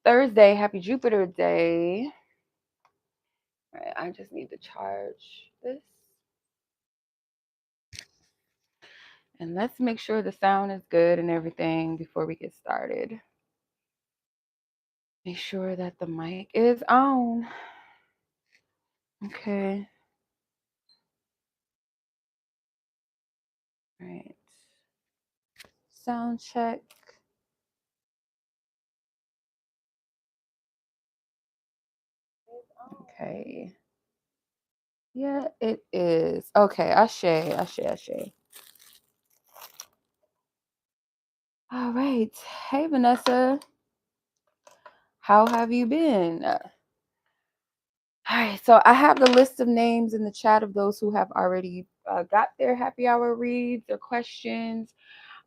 Thursday. Happy Jupiter Day. All right, I just need to charge this. And let's make sure the sound is good and everything before we get started. Make sure that the mic is on. Okay. All right. Sound check. Okay. Yeah, it is. Okay, Ashe. All right. Hey, Vanessa. How have you been? All right. So I have the list of names in the chat of those who have already got their happy hour reads or questions.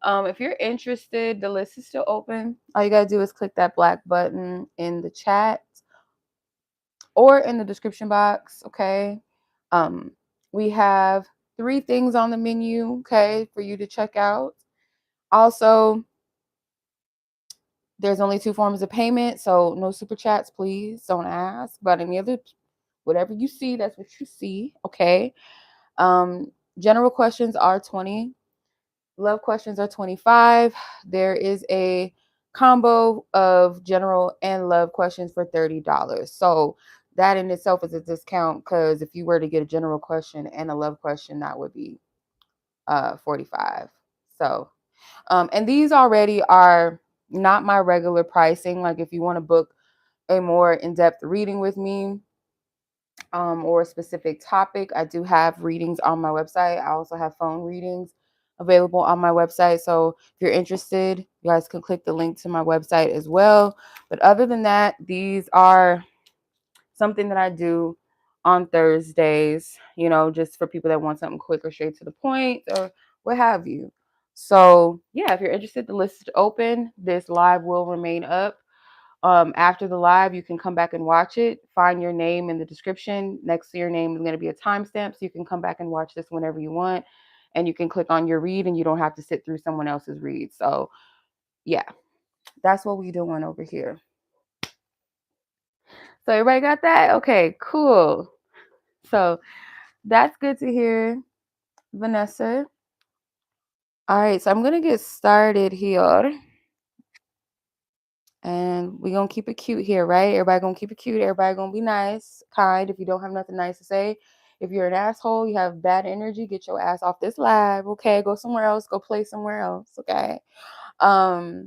If you're interested, the list is still open. All you got to do is click that black button in the chat or in the description box. Okay. We have 3 things on the menu. Okay. For you to check out. Also, there's only 2 forms of payment, so no super chats, please. Don't ask about any other. Whatever you see, that's what you see. Okay. General questions are 20. Love questions are 25. There is a combo of general and love questions for $30. So that in itself is a discount, because if you were to get a general question and a love question, that would be 45. So and these already are not my regular pricing. Like if you want to book a more in-depth reading with me, or a specific topic, I do have readings on my website. I also have phone readings available on my website. So if you're interested, you guys can click the link to my website as well. But other than that, these are something that I do on Thursdays, just for people that want something quick or straight to the point or what have you. So yeah, if you're interested, the list is open. This live will remain up. After the live, you can come back and watch it. Find your name in the description. Next to your name is going to be a timestamp, so you can come back and watch this whenever you want. And you can click on your read, and you don't have to sit through someone else's read. So yeah, that's what we're doing over here. So everybody got that? Okay, cool. So that's good to hear, Vanessa. All right, so I'm going to get started here. And we're going to keep it cute here, right? Everybody going to keep it cute. Everybody going to be nice, kind. If you don't have nothing nice to say, if you're an asshole, you have bad energy, get your ass off this live, okay? Go somewhere else. Go play somewhere else, okay? I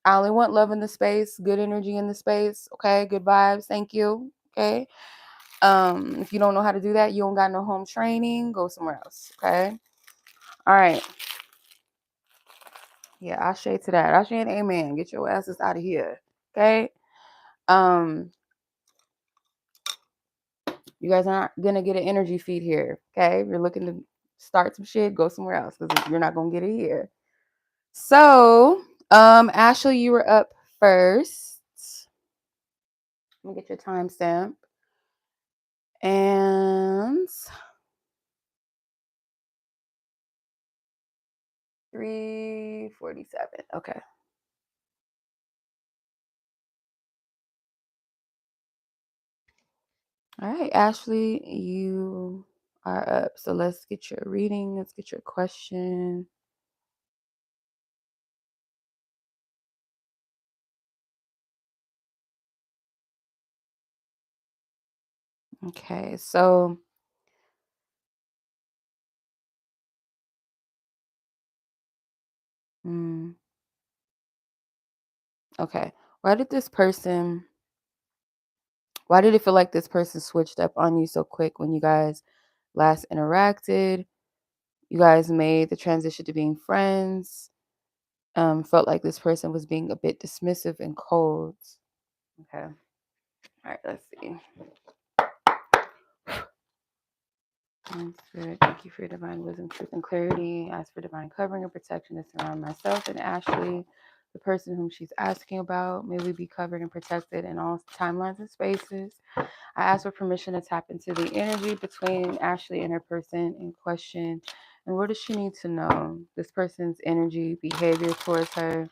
only want love in the space, good energy in the space, okay? Good vibes, thank you, okay? If you don't know how to do that, you don't got no home training, go somewhere else, okay? All right. Yeah, I say to that. I say an amen. Get your asses out of here, okay? You guys aren't gonna get an energy feed here, okay? If you're looking to start some shit, go somewhere else, because you're not gonna get it here. So, Ashley, you were up first. Let me get your timestamp. And 3:47. Okay. All right, Ashley, you are up. So let's get your reading. Let's get your question. Okay, so okay. Why did it feel like this person switched up on you so quick when you guys last interacted? You guys made the transition to being friends. Felt like this person was being a bit dismissive and cold. Okay. All right, let's see. Thank you for your divine wisdom, truth, and clarity. Ask for divine covering and protection to surround myself and Ashley, the person whom she's asking about. May we be covered and protected in all timelines and spaces. I ask for permission to tap into the energy between Ashley and her person in question. And what does she need to know? This person's energy, behavior towards her.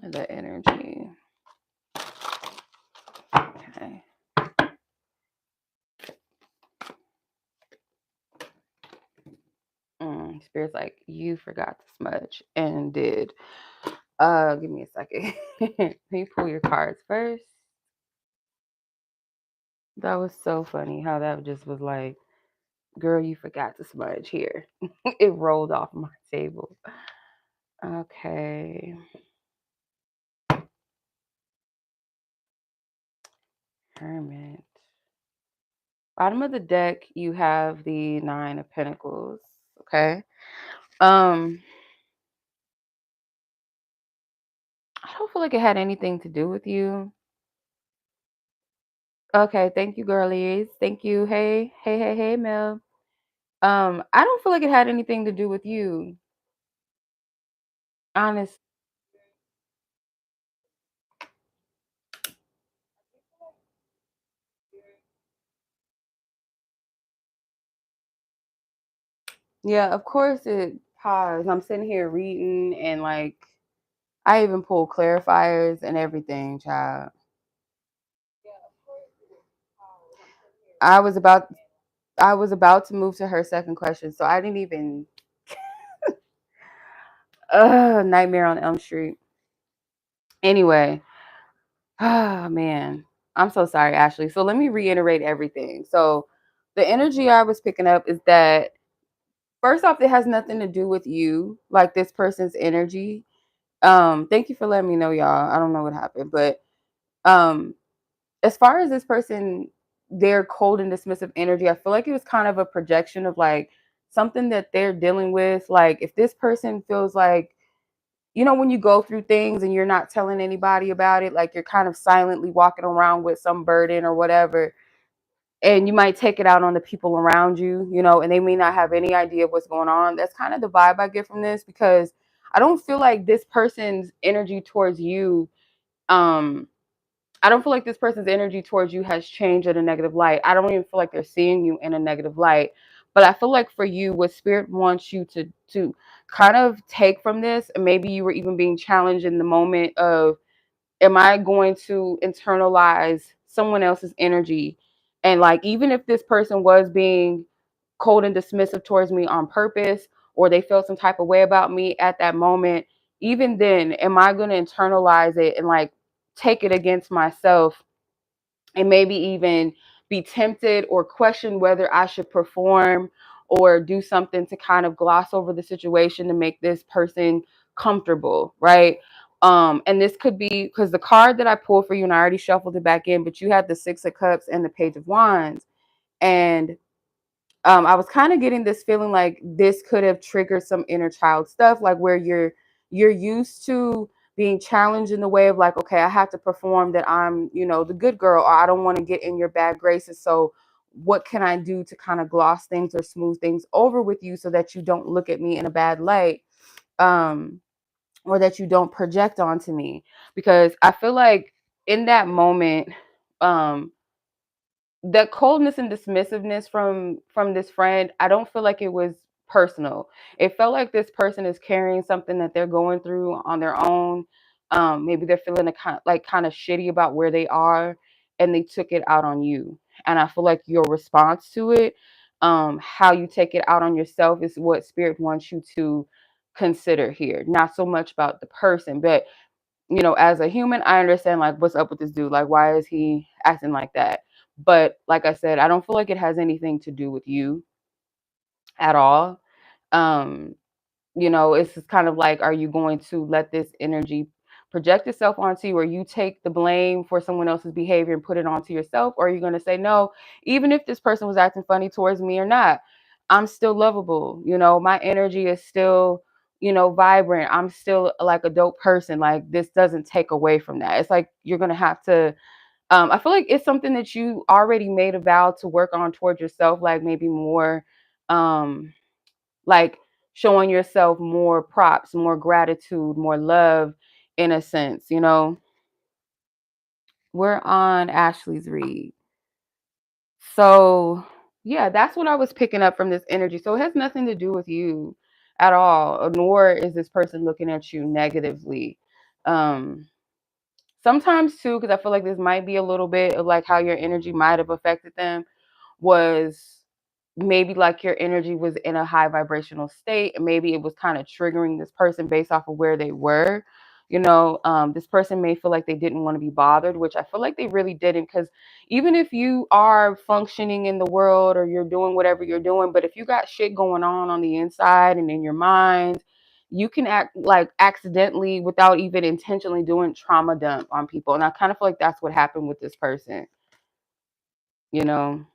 The energy. Okay. Spirit's like, you forgot to smudge and did. Give me a second. Can you pull your cards first? That was so funny how that just was like, girl, you forgot to smudge here. It rolled off my table. Okay. Hermit. Bottom of the deck, you have the 9 of Pentacles. Okay. I don't feel like it had anything to do with you. Okay, thank you, girlies. Thank you. Hey, Mel. I don't feel like it had anything to do with you. Honest. Yeah, of course it paused. I'm sitting here reading and like I even pulled clarifiers and everything, child. I was about I was about to move to her second question, so I didn't even Nightmare on Elm Street. Anyway, man. I'm so sorry, Ashley. So let me reiterate everything. So the energy I was picking up is that first off, it has nothing to do with you, like this person's energy. Thank you for letting me know, y'all. I don't know what happened, but um as far as this person, their cold and dismissive energy, I feel like it was kind of a projection of like something that they're dealing with. Like if this person feels like, when you go through things and you're not telling anybody about it, like you're kind of silently walking around with some burden or whatever, and you might take it out on the people around you, and they may not have any idea of what's going on. That's kind of the vibe I get from this, because I don't feel like this person's energy towards you, I don't feel like this person's energy towards you has changed in a negative light. I don't even feel like they're seeing you in a negative light. But I feel like for you, what Spirit wants you to kind of take from this, and maybe you were even being challenged in the moment of, am I going to internalize someone else's energy? And like, even if this person was being cold and dismissive towards me on purpose, or they felt some type of way about me at that moment, even then, am I going to internalize it and like take it against myself, and maybe even be tempted or question whether I should perform or do something to kind of gloss over the situation to make this person comfortable, right? And this could be because the card that I pulled for you, and I already shuffled it back in, but you had the 6 of Cups and the Page of Wands. And I was kind of getting this feeling like this could have triggered some inner child stuff, like where you're used to being challenged in the way of like, okay, I have to perform that I'm, the good girl, or I don't want to get in your bad graces. So what can I do to kind of gloss things or smooth things over with you so that you don't look at me in a bad light, or that you don't project onto me? Because I feel like in that moment, the coldness and dismissiveness from this friend, I don't feel like it was personal. It felt like this person is carrying something that they're going through on their own. Maybe they're feeling kind of shitty about where they are, and they took it out on you. And I feel like your response to it, how you take it out on yourself, is what Spirit wants you to consider here. Not so much about the person, but as a human, I understand like what's up with this dude. Like, why is he acting like that? But like I said, I don't feel like it has anything to do with you at all. Um, it's just kind of like, are you going to let this energy project itself onto you, or you take the blame for someone else's behavior and put it onto yourself? Or are you going to say, no, even if this person was acting funny towards me or not, I'm still lovable. My energy is still, vibrant. I'm still like a dope person. Like, this doesn't take away from that. It's like, you're going to have to, I feel like it's something that you already made a vow to work on towards yourself, like maybe more, like showing yourself more props, more gratitude, more love, in a sense. We're on Ashley's read. So yeah, that's what I was picking up from this energy. So it has nothing to do with you at all, nor is this person looking at you negatively. Sometimes too, because I feel like this might be a little bit of like how your energy might have affected them, was maybe like your energy was in a high vibrational state, and maybe it was kind of triggering this person based off of where they were. This person may feel like they didn't want to be bothered, which I feel like they really didn't, because even if you are functioning in the world or you're doing whatever you're doing, but if you got shit going on the inside and in your mind, you can act like accidentally, without even intentionally doing, trauma dump on people. And I kind of feel like that's what happened with this person, you know.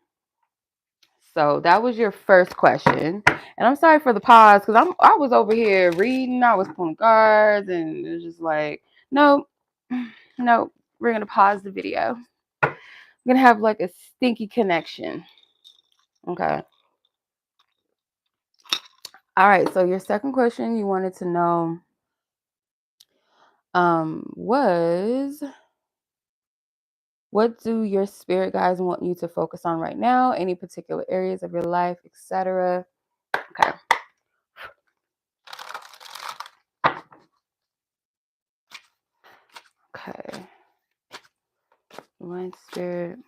So that was your first question. And I'm sorry for the pause, because I was over here reading, I was pulling cards, and it was just like, no, no, we're gonna pause the video. We're gonna have like a stinky connection. Okay. All right. So your second question you wanted to know was, what do your spirit guides want you to focus on right now? Any particular areas of your life, etc. Okay. Okay. Divine spirit.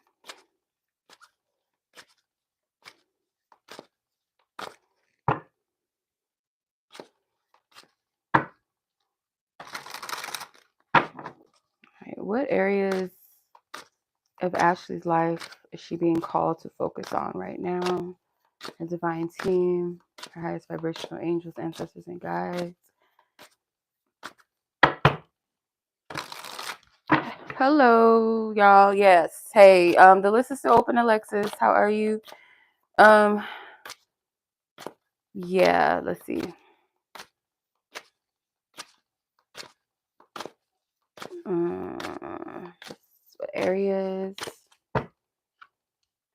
Right. What areas of Ashley's life is she being called to focus on right now? Her divine team, her highest vibrational angels, ancestors, and guides. Hello, y'all. Yes. Hey, the list is still open, Alexis. How are you? Yeah, let's see. What areas?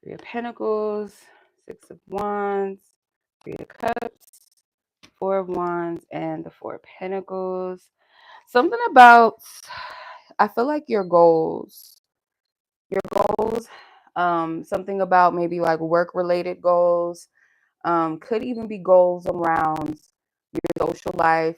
Three of Pentacles, Six of Wands, Three of Cups, Four of Wands, and the Four of Pentacles. Something about, I feel like your goals, something about maybe like work-related goals, could even be goals around your social life.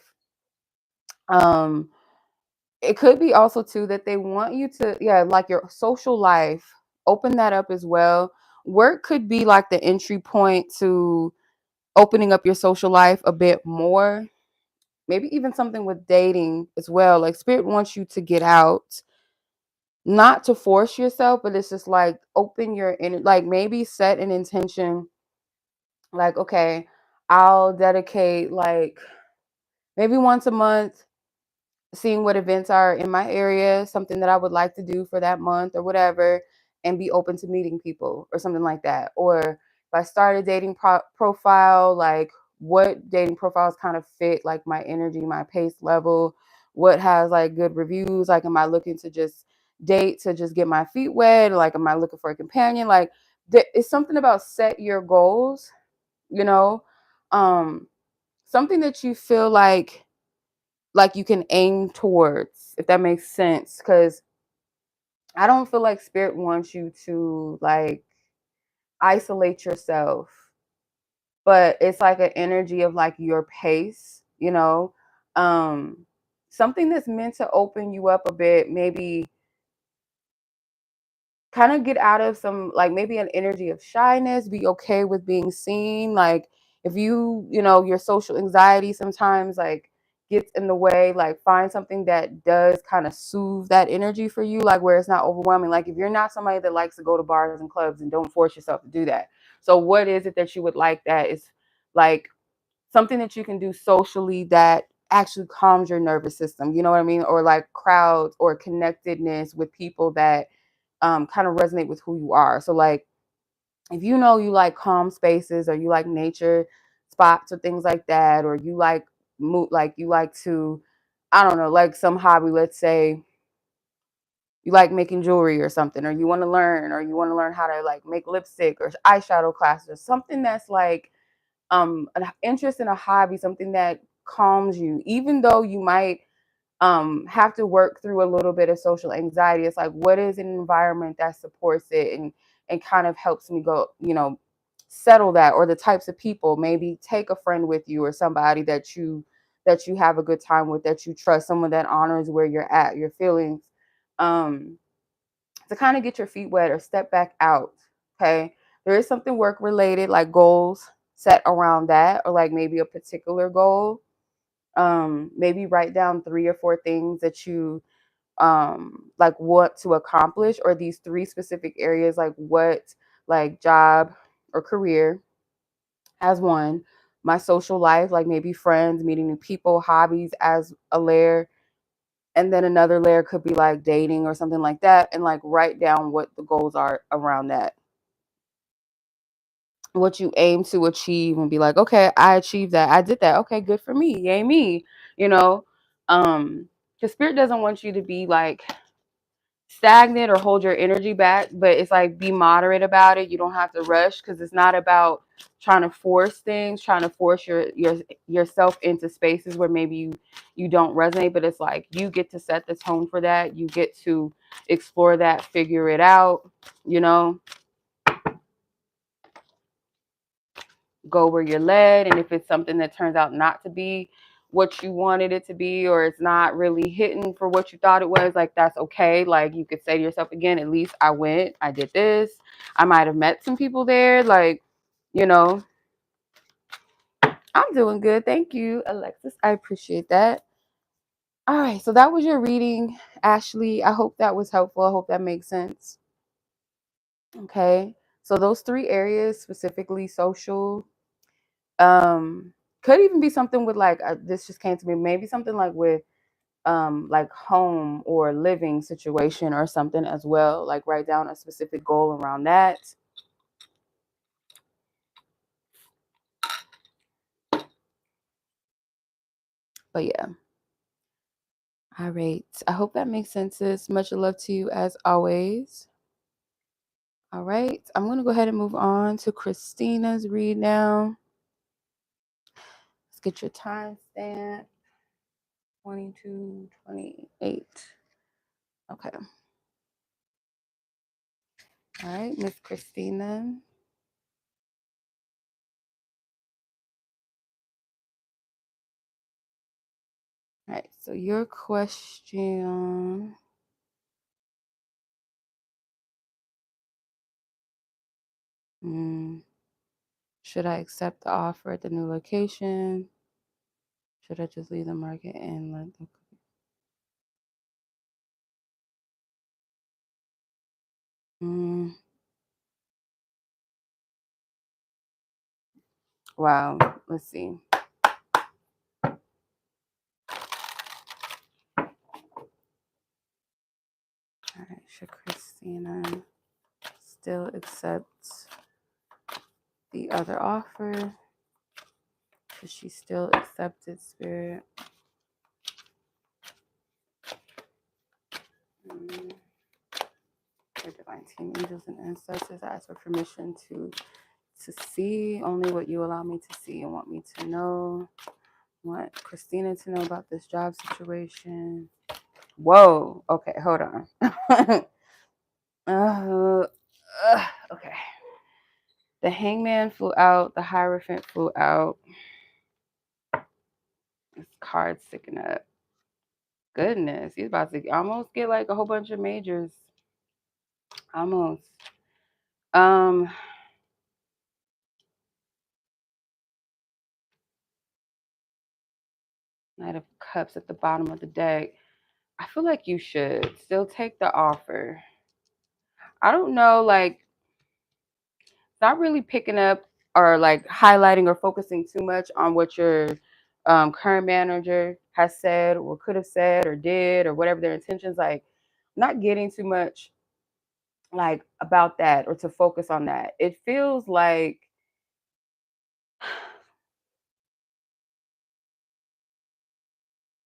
It could be also too that they want you to, like your social life, open that up as well. Work could be like the entry point to opening up your social life a bit more. Maybe even something with dating as well. Like spirit wants you to get out, not to force yourself, but it's just like open your inner, like maybe set an intention. Like, okay, I'll dedicate like maybe once a month, seeing what events are in my area, something that I would like to do for that month or whatever, and be open to meeting people or something like that. Or if I start a dating profile, like what dating profiles kind of fit like my energy, my pace level, what has like good reviews, like am I looking to just date to just get my feet wet, like am I looking for a companion? Like it's something about set your goals, you know, um something that you feel like you can aim towards, if that makes sense. Because I don't feel like spirit wants you to like isolate yourself, but it's like an energy of like your pace, um something that's meant to open you up a bit, maybe kind of get out of some, like maybe an energy of shyness, be okay with being seen. Like if your social anxiety sometimes like gets in the way, like find something that does kind of soothe that energy for you, like where it's not overwhelming. Like if you're not somebody that likes to go to bars and clubs, and don't force yourself to do that. So what is it that you would like that is like something that you can do socially that actually calms your nervous system, you know what I mean? Or like crowds or connectedness with people that kind of resonate with who you are. So like if you like calm spaces, or you like nature spots or things like that, or you like like you like to, I don't know, like some hobby, let's say you like making jewelry or something, or you want to learn, how to like make lipstick or eyeshadow classes, or something that's like an interest in a hobby, something that calms you, even though you might have to work through a little bit of social anxiety. It's like, what is an environment that supports it and kind of helps me go, settle that. Or the types of people, maybe take a friend with you, or somebody that you that you have a good time with, that you trust, someone that honors where you're at, your feelings, to kind of get your feet wet or step back out. Okay. There is something work related, like goals set around that, or like maybe a particular goal. Maybe write down 3 or 4 things that you like want to accomplish, or these 3 specific areas, like what, like job or career as one, my social life, like maybe friends, meeting new people, hobbies as a layer, and then another layer could be like dating or something like that, and like write down what the goals are around that, what you aim to achieve, and be like, okay, I achieved that, I did that, okay, good for me, yay me, you know. Because spirit doesn't want you to be like stagnant or hold your energy back, but it's like, be moderate about it. You don't have to rush, because it's not about trying to force things, trying to force yourself into spaces where maybe you don't resonate, but it's like, you get to set the tone for that, you get to explore that, figure it out, you know, go where you're led. And if it's something that turns out not to be what you wanted it to be, or it's not really hitting for what you thought it was, like, that's okay. Like, you could say to yourself again, at least I went, I did this, I might have met some people there, like, you know. I'm doing good, thank you, Alexis, I appreciate that. All right, so that was your reading, Ashley. I hope that was helpful. I hope that makes sense. Okay, so those 3 areas, specifically social, could even be something with like, this just came to me, maybe something like with like home or living situation or something as well. Like, write down a specific goal around that. But yeah. All right, I hope that makes sense, sis. Much love to you as always. All right, I'm gonna go ahead and move on to Christina's read now. Let's get your time stamp. 22:28. Okay. All right, Miss Christina. All right, so your question. Should I accept the offer at the new location? Should I just leave the market and let them? Wow, let's see. All right, should Christina still accept the other offer? Should she still accept it, Spirit? Your divine team, angels and ancestors, I ask for permission to see only what you allow me to see and want me to know. Want Christina to know about this job situation. Whoa. Okay, hold on. Okay. The Hangman flew out. The Hierophant flew out. This card's sticking up. Goodness, he's about to almost get like a whole bunch of majors. Almost. Knight of Cups at the bottom of the deck. I feel like you should still take the offer. I don't know, like, not really picking up or like highlighting or focusing too much on what your current manager has said or could have said or did or whatever their intentions, like, not getting too much like about that or to focus on that. It feels like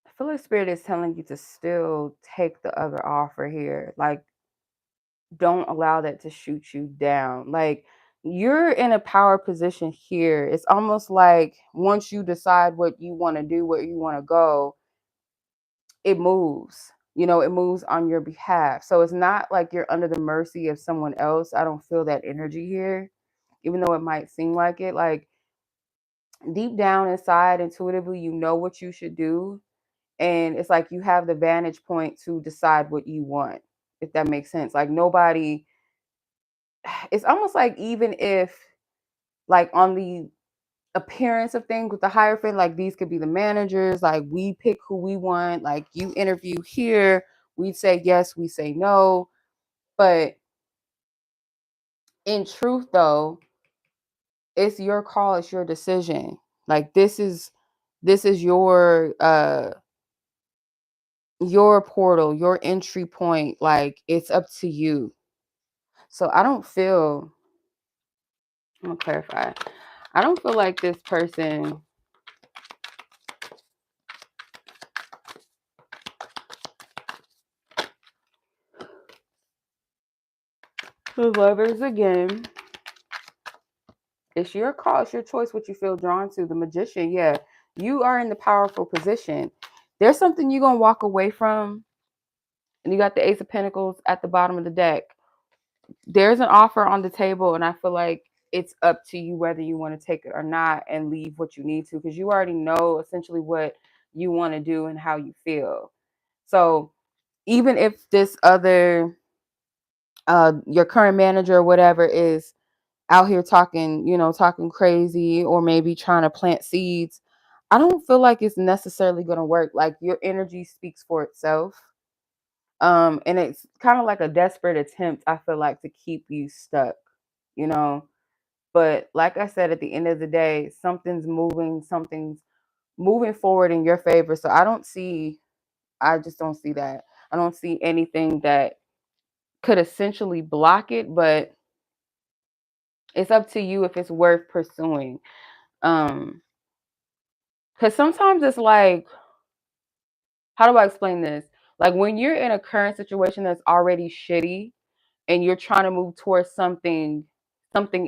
I feel like Spirit is telling you to still take the other offer here. Like, don't allow that to shoot you down. Like, you're in a power position here. It's almost like once you decide what you want to do, where you want to go, it moves. You know, it moves on your behalf. So it's not like you're under the mercy of someone else. I don't feel that energy here, even though it might seem like it. Like, deep down inside, intuitively, you know what you should do. And it's like you have the vantage point to decide what you want, if that makes sense. Like nobody, it's almost like even if, like on the appearance of things with the hierophant, like these could be the managers, like we pick who we want, like you interview here, we say yes, we say no. But in truth though, it's your call, it's your decision. Like this is your portal, your entry point. Like it's up to you. So I don't feel, I'm gonna clarify, I don't feel like this person, the lovers again, it's your call, it's your choice what you feel drawn to. The magician, yeah, you are in the powerful position. There's something you're gonna walk away from, and you got the Ace of Pentacles at the bottom of the deck. There's an offer on the table, and I feel like it's up to you whether you want to take it or not and leave what you need to, because you already know essentially what you want to do and how you feel. So even if this other your current manager or whatever is out here talking, talking crazy, or maybe trying to plant seeds, I don't feel like it's necessarily going to work. Like your energy speaks for itself. And it's kind of like a desperate attempt, I feel like, to keep you stuck, you know. But like I said, at the end of the day, something's moving forward in your favor. So I just don't see that. I don't see anything that could essentially block it, but it's up to you if it's worth pursuing. Because sometimes it's like, how do I explain this? Like when you're in a current situation that's already shitty and you're trying to move towards something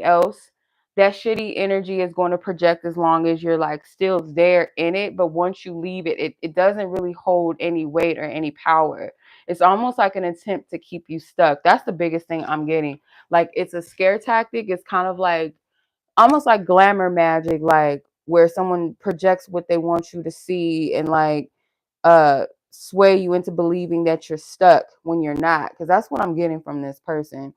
else, that shitty energy is going to project as long as you're like still there in it. But once you leave it, it doesn't really hold any weight or any power. It's almost like an attempt to keep you stuck. That's the biggest thing I'm getting. Like it's a scare tactic. It's kind of like almost like glamour magic, like where someone projects what they want you to see and like sway you into believing that you're stuck when you're not. Because that's what I'm getting from this person,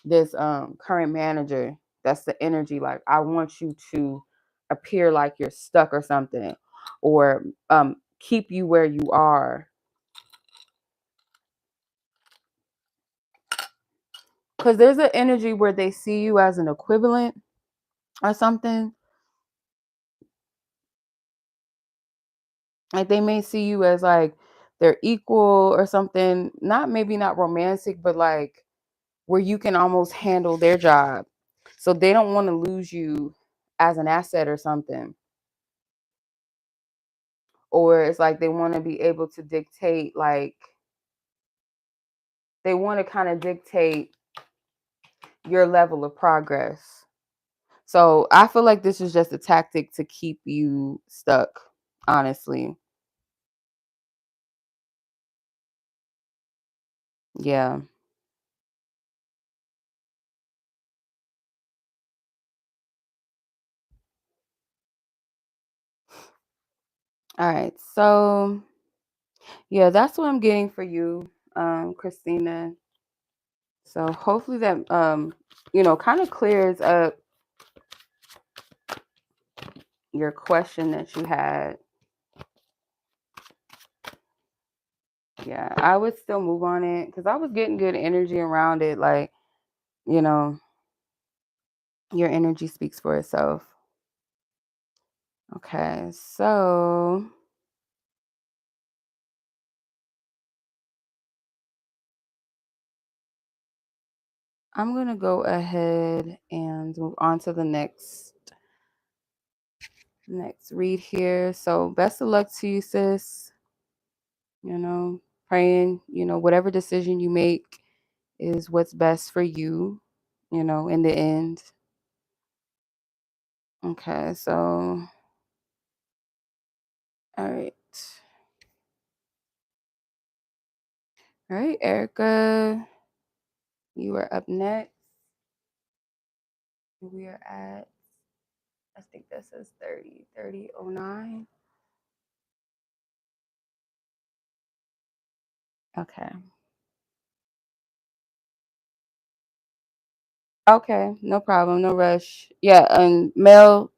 this current manager. That's the energy. Like I want you to appear like you're stuck or something, or keep you where you are. Because there's an energy where they see you as an equivalent or something. Like they may see you as like they're equal or something. Not, maybe not romantic, but like where you can almost handle their job. So they don't want to lose you as an asset or something. Or it's like they want to be able to dictate, like they want to kind of dictate your level of progress. So I feel like this is just a tactic to keep you stuck, honestly. Yeah. All right. So yeah, that's what I'm getting for you, Christina. So hopefully that kind of clears up your question that you had. Yeah, I would still move on it because I was getting good energy around it. Like, you know, your energy speaks for itself. Okay, so I'm going to go ahead and move on to the next read here. So best of luck to you, sis. Praying, whatever decision you make is what's best for you, in the end. Okay, so, all right. All right, Erica, you are up next. We are at I think that says 3009. Okay. Okay, no problem, no rush. Yeah, and Mel,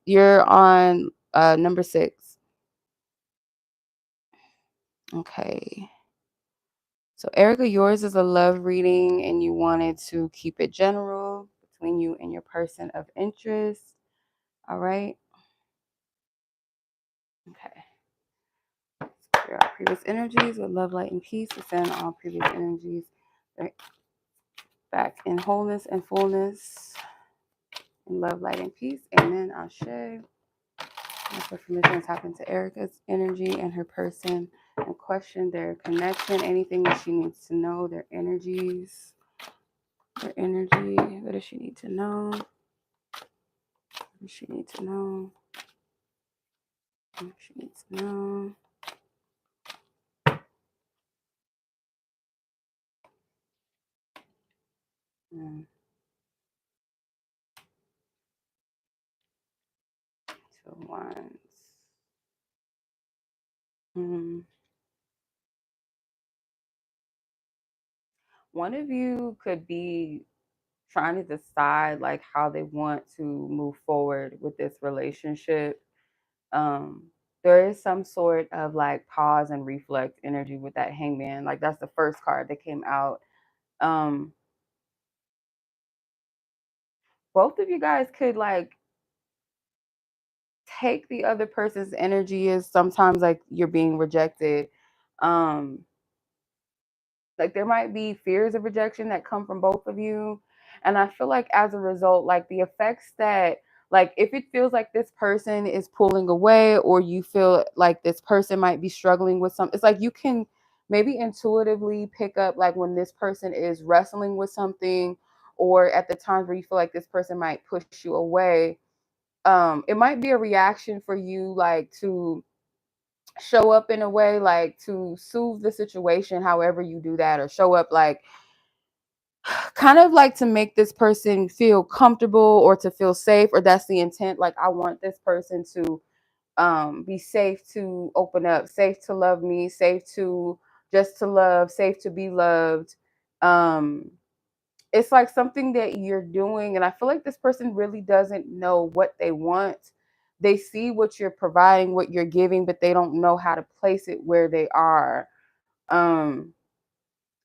you're on number 6. Okay. So Erica, yours is a love reading and you wanted to keep it general between you and your person of interest. All right. Okay. Clear out previous energies with love, light, and peace. We send all previous energies back in wholeness and fullness, in love, light, and peace. Amen. Ashe. Ask for permission to tap into Erica's energy and her person and question their connection, anything that she needs to know, their energies, their energy. What does she need to know? What does she need to know? What she needs to know? Two of Wands. One of you could be trying to decide like how they want to move forward with this relationship. um there is some sort of like pause and reflect energy with that Hangman. Like that's the first card that came out. um Both of you guys could like take the other person's energy as sometimes like you're being rejected. um like there might be fears of rejection that come from both of you, and I feel like as a result, like the effects that, like if it feels like this person is pulling away or you feel like this person might be struggling with something, it's like you can maybe intuitively pick up like when this person is wrestling with something, or at the times where you feel like this person might push you away. It might be a reaction for you like to show up in a way like to soothe the situation, however you do that, or show up like kind of like to make this person feel comfortable or to feel safe, or that's the intent. Like I want this person to be safe to open up, safe to love me, safe to just to love, safe to be loved. um it's like something that you're doing, and I feel like this person really doesn't know what they want. They see what you're providing, what you're giving, but they don't know how to place it where they are. um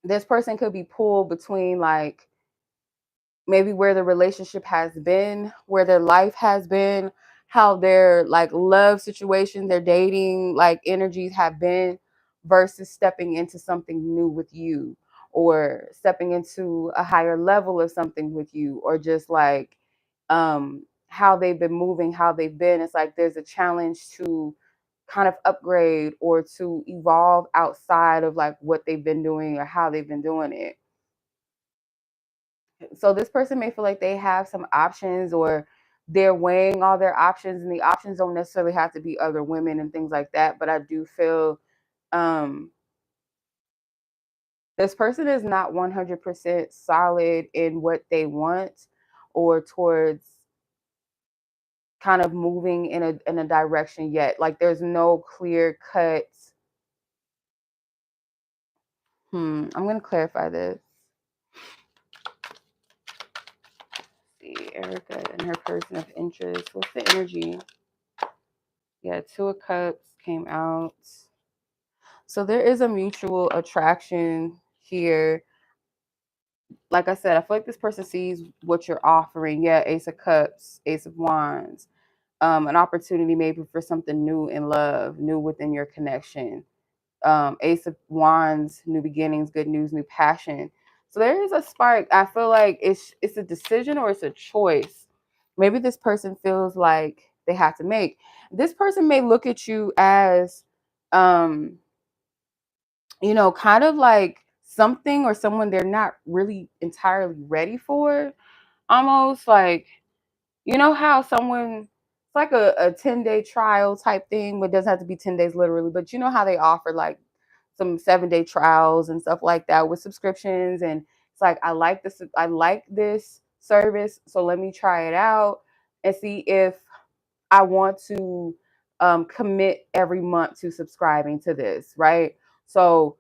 this person could be pulled between like maybe where the relationship has been, where their life has been, how their like love situation, their dating like energies have been, versus stepping into something new with you, or stepping into a higher level of something with you, or just like how they've been moving, how they've been. It's like there's a challenge to kind of upgrade or to evolve outside of like what they've been doing or how they've been doing it. So this person may feel like they have some options, or they're weighing all their options, and the options don't necessarily have to be other women and things like that. But I do feel um, this person is not 100% solid in what they want, or towards kind of moving in a direction yet. Like there's no clear cut. I'm going to clarify this. Let's see, Erica and her person of interest. What's the energy? Yeah, Two of Cups came out. So there is a mutual attraction here. Like I said, I feel like this person sees what you're offering. Yeah, Ace of Cups, Ace of Wands. An opportunity maybe for something new in love, new within your connection. Ace of Wands, new beginnings, good news, new passion. So there is a spark. I feel like it's a decision or it's a choice. Maybe this person feels like they have to make. This person may look at you as um kind of like something or someone they're not really entirely ready for. Almost like, how someone, it's like a 10-day trial type thing, but it doesn't have to be 10 days literally. But you know how they offer like some 7-day trials and stuff like that with subscriptions. And it's like, I like this service, so let me try it out. and see if I want to commit every month to subscribing to this, right? So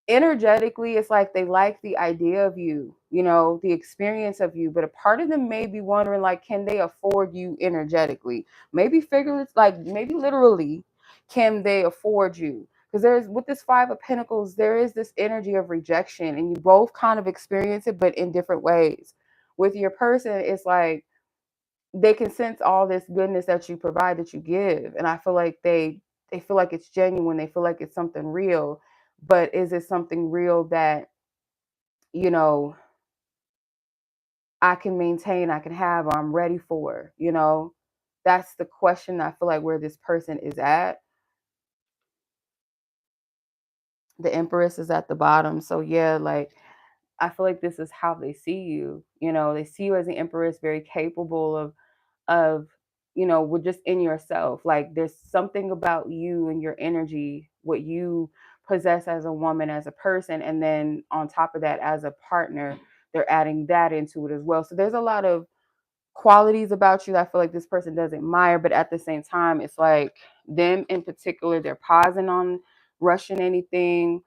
energetically, it's like they like the idea of you, the experience of you, but a part of them may be wondering, like, can they afford you energetically? Maybe figuratively, like maybe literally, can they afford you? Because there's, with this Five of Pentacles, there is this energy of rejection, and you both kind of experience it, but in different ways. With your person, it's like they can sense all this goodness that you provide, that you give, and I feel like they feel like it's genuine, they feel like it's something real. But is it something real that, you know I can maintain, I can have, or I'm ready for? That's the question. I feel like where this person is at. The Empress is at the bottom. So yeah, like, I feel like this is how they see you. They see you as the Empress, very capable of with just in yourself. Like, there's something about you and your energy, what you possess as a woman, as a person, and then on top of that, as a partner, they're adding that into it as well. So there's a lot of qualities about you that I feel like this person does admire, but at the same time, it's like them in particular, they're pausing on rushing anything.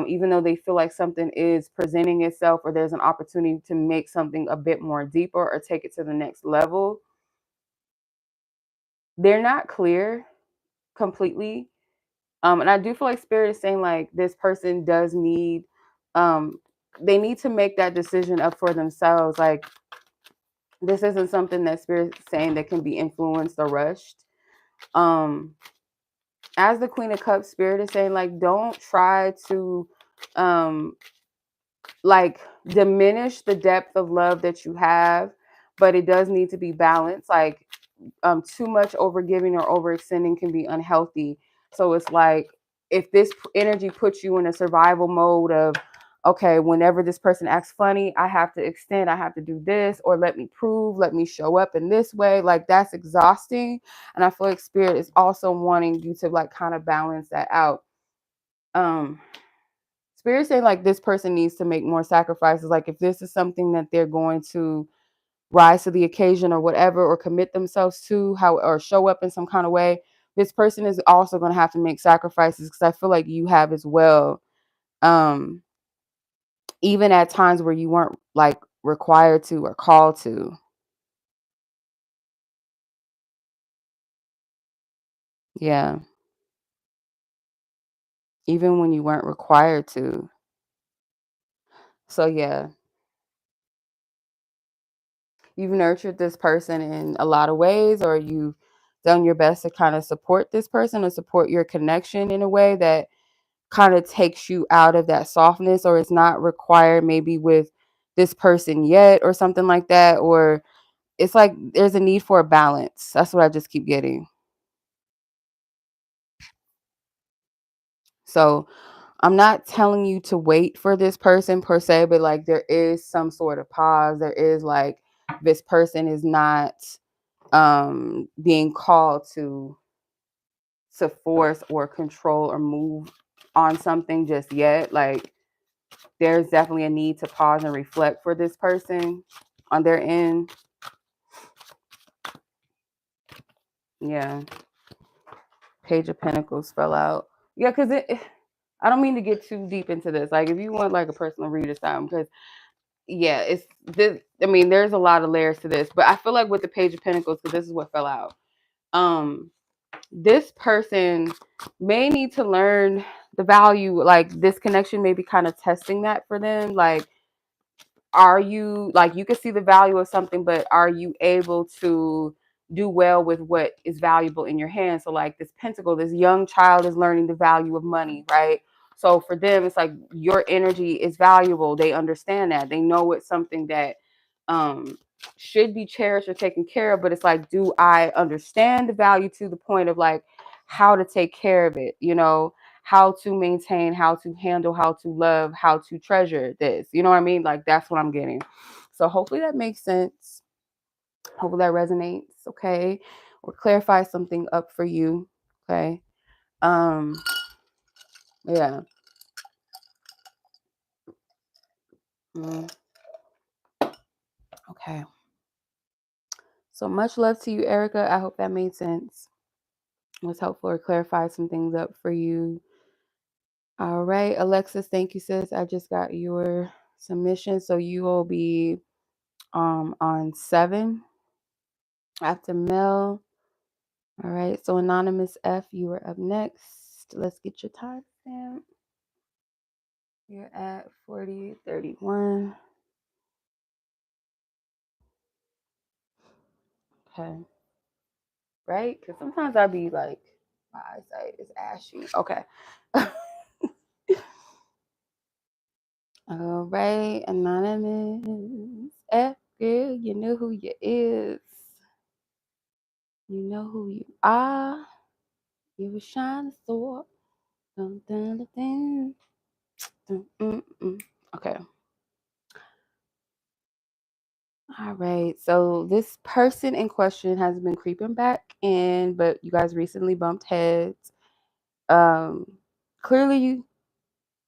Even though they feel like something is presenting itself, or there's an opportunity to make something a bit more deeper or take it to the next level, they're not clear completely. And I do feel like Spirit is saying, like, this person does need, um, they need to make that decision up for themselves. Like, this isn't something that Spirit's saying that can be influenced or rushed. Um, as the Queen of Cups, Spirit is saying, like, don't try to, like, diminish the depth of love that you have, but it does need to be balanced. Like, too much overgiving or overextending can be unhealthy. So it's like, if this energy puts you in a survival mode of, okay, whenever this person acts funny, I have to extend, I have to do this, or let me prove, let me show up in this way, like, that's exhausting. And I feel like Spirit is also wanting you to, like, kind of balance that out. Spirit saying, like, this person needs to make more sacrifices. Like, if this is something that they're going to rise to the occasion or whatever, or commit themselves to, how, or show up in some kind of way, this person is also going to have to make sacrifices, because I feel like you have as well. Even at times where you weren't, like, required to or called to. Yeah. Even when you weren't required to. So yeah, you've nurtured this person in a lot of ways, or you've done your best to kind of support this person, or support your connection in a way that kind of takes you out of that softness, or it's not required maybe with this person yet, or something like that. Or it's like there's a need for a balance. That's what I just keep getting. So I'm not telling you to wait for this person per se, but, like, there is some sort of pause. There is, like, this person is not being called to force or control or move on something just yet. Like, there's definitely a need to pause and reflect for this person on their end. Yeah. Page of Pentacles fell out. Yeah, because I don't mean to get too deep into this. Like, if you want, like, a personal read or something, because yeah, it's this. I mean, there's a lot of layers to this, but I feel like with the Page of Pentacles, because this is what fell out. This person may need to learn the value. Like, this connection may be kind of testing that for them. Like, are you, like, you can see the value of something, but are you able to do well with what is valuable in your hand? So, like, this pentacle, this young child is learning the value of money, right? So for them, it's like your energy is valuable. They understand that. They know it's something that um should be cherished or taken care of, but it's like, do I understand the value to the point of, like, how to take care of it, how to maintain, how to handle, how to love, how to treasure this. You know what I mean? Like, that's what I'm getting. So hopefully that makes sense. Hopefully that resonates. Okay. Or clarifies something up for you. Okay. Um, yeah. Mm, okay. So much love to you, Erica. I hope that made sense. It was helpful or clarified some things up for you. All right, Alexis, thank you, sis. I just got your submission. So you will be on 7 after Mel. All right, so Anonymous F, you are up next. Let's get your time stamp. You're at 40:31. Okay. Right? Because sometimes I'll be like, my eyesight is ashy. Okay. All right, Anonymous F, girl, you know who you is. You know who you are. You a shining sword. Dun, dun, dun, dun. Dun, Okay. All right. So this person in question has been creeping back in, but you guys recently bumped heads. Clearly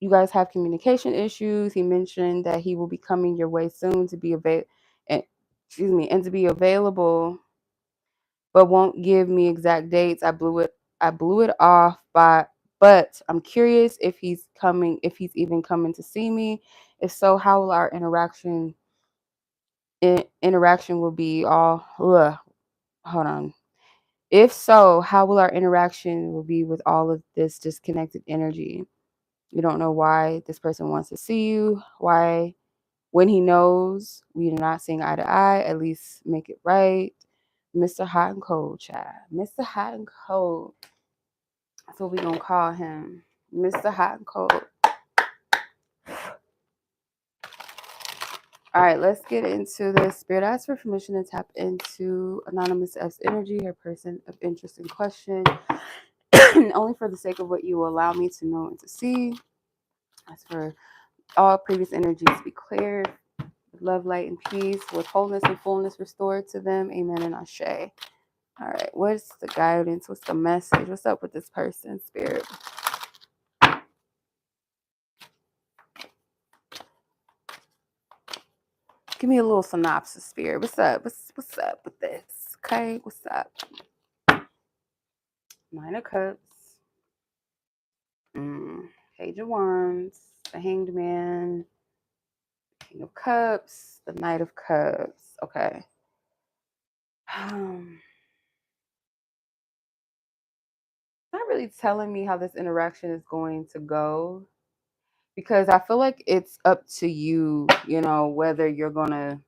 you guys have communication issues. He mentioned that he will be coming your way soon to be and to be available, but won't give me exact dates. I blew it off but I'm curious if he's even coming to see me. If so, how will our interaction will be all hold on. If so, how will our interaction will be with all of this disconnected energy? You don't know why this person wants to see you, why when he knows we're not seeing eye to eye, at least make it right. Mr. Hot and Cold, child. Mr. Hot and Cold. That's what we're going to call him. Mr. Hot and Cold. All right, let's get into this. Spirit asks for permission to tap into Anonymous F's energy, her person of interest in question, only for the sake of what you will allow me to know and to see. As for all previous energies to be cleared, with love, light, and peace, with wholeness and fullness restored to them. Amen and ashe. All right, what's the guidance? What's the message? What's up with this person, Spirit? Give me a little synopsis, Spirit. What's up? What's up with this? Okay, what's up? 9 of Cups. Page of Wands. The Hanged Man. King of Cups. The Knight of Cups. Okay. Not really telling me how this interaction is going to go, because I feel like it's up to you, whether you're going to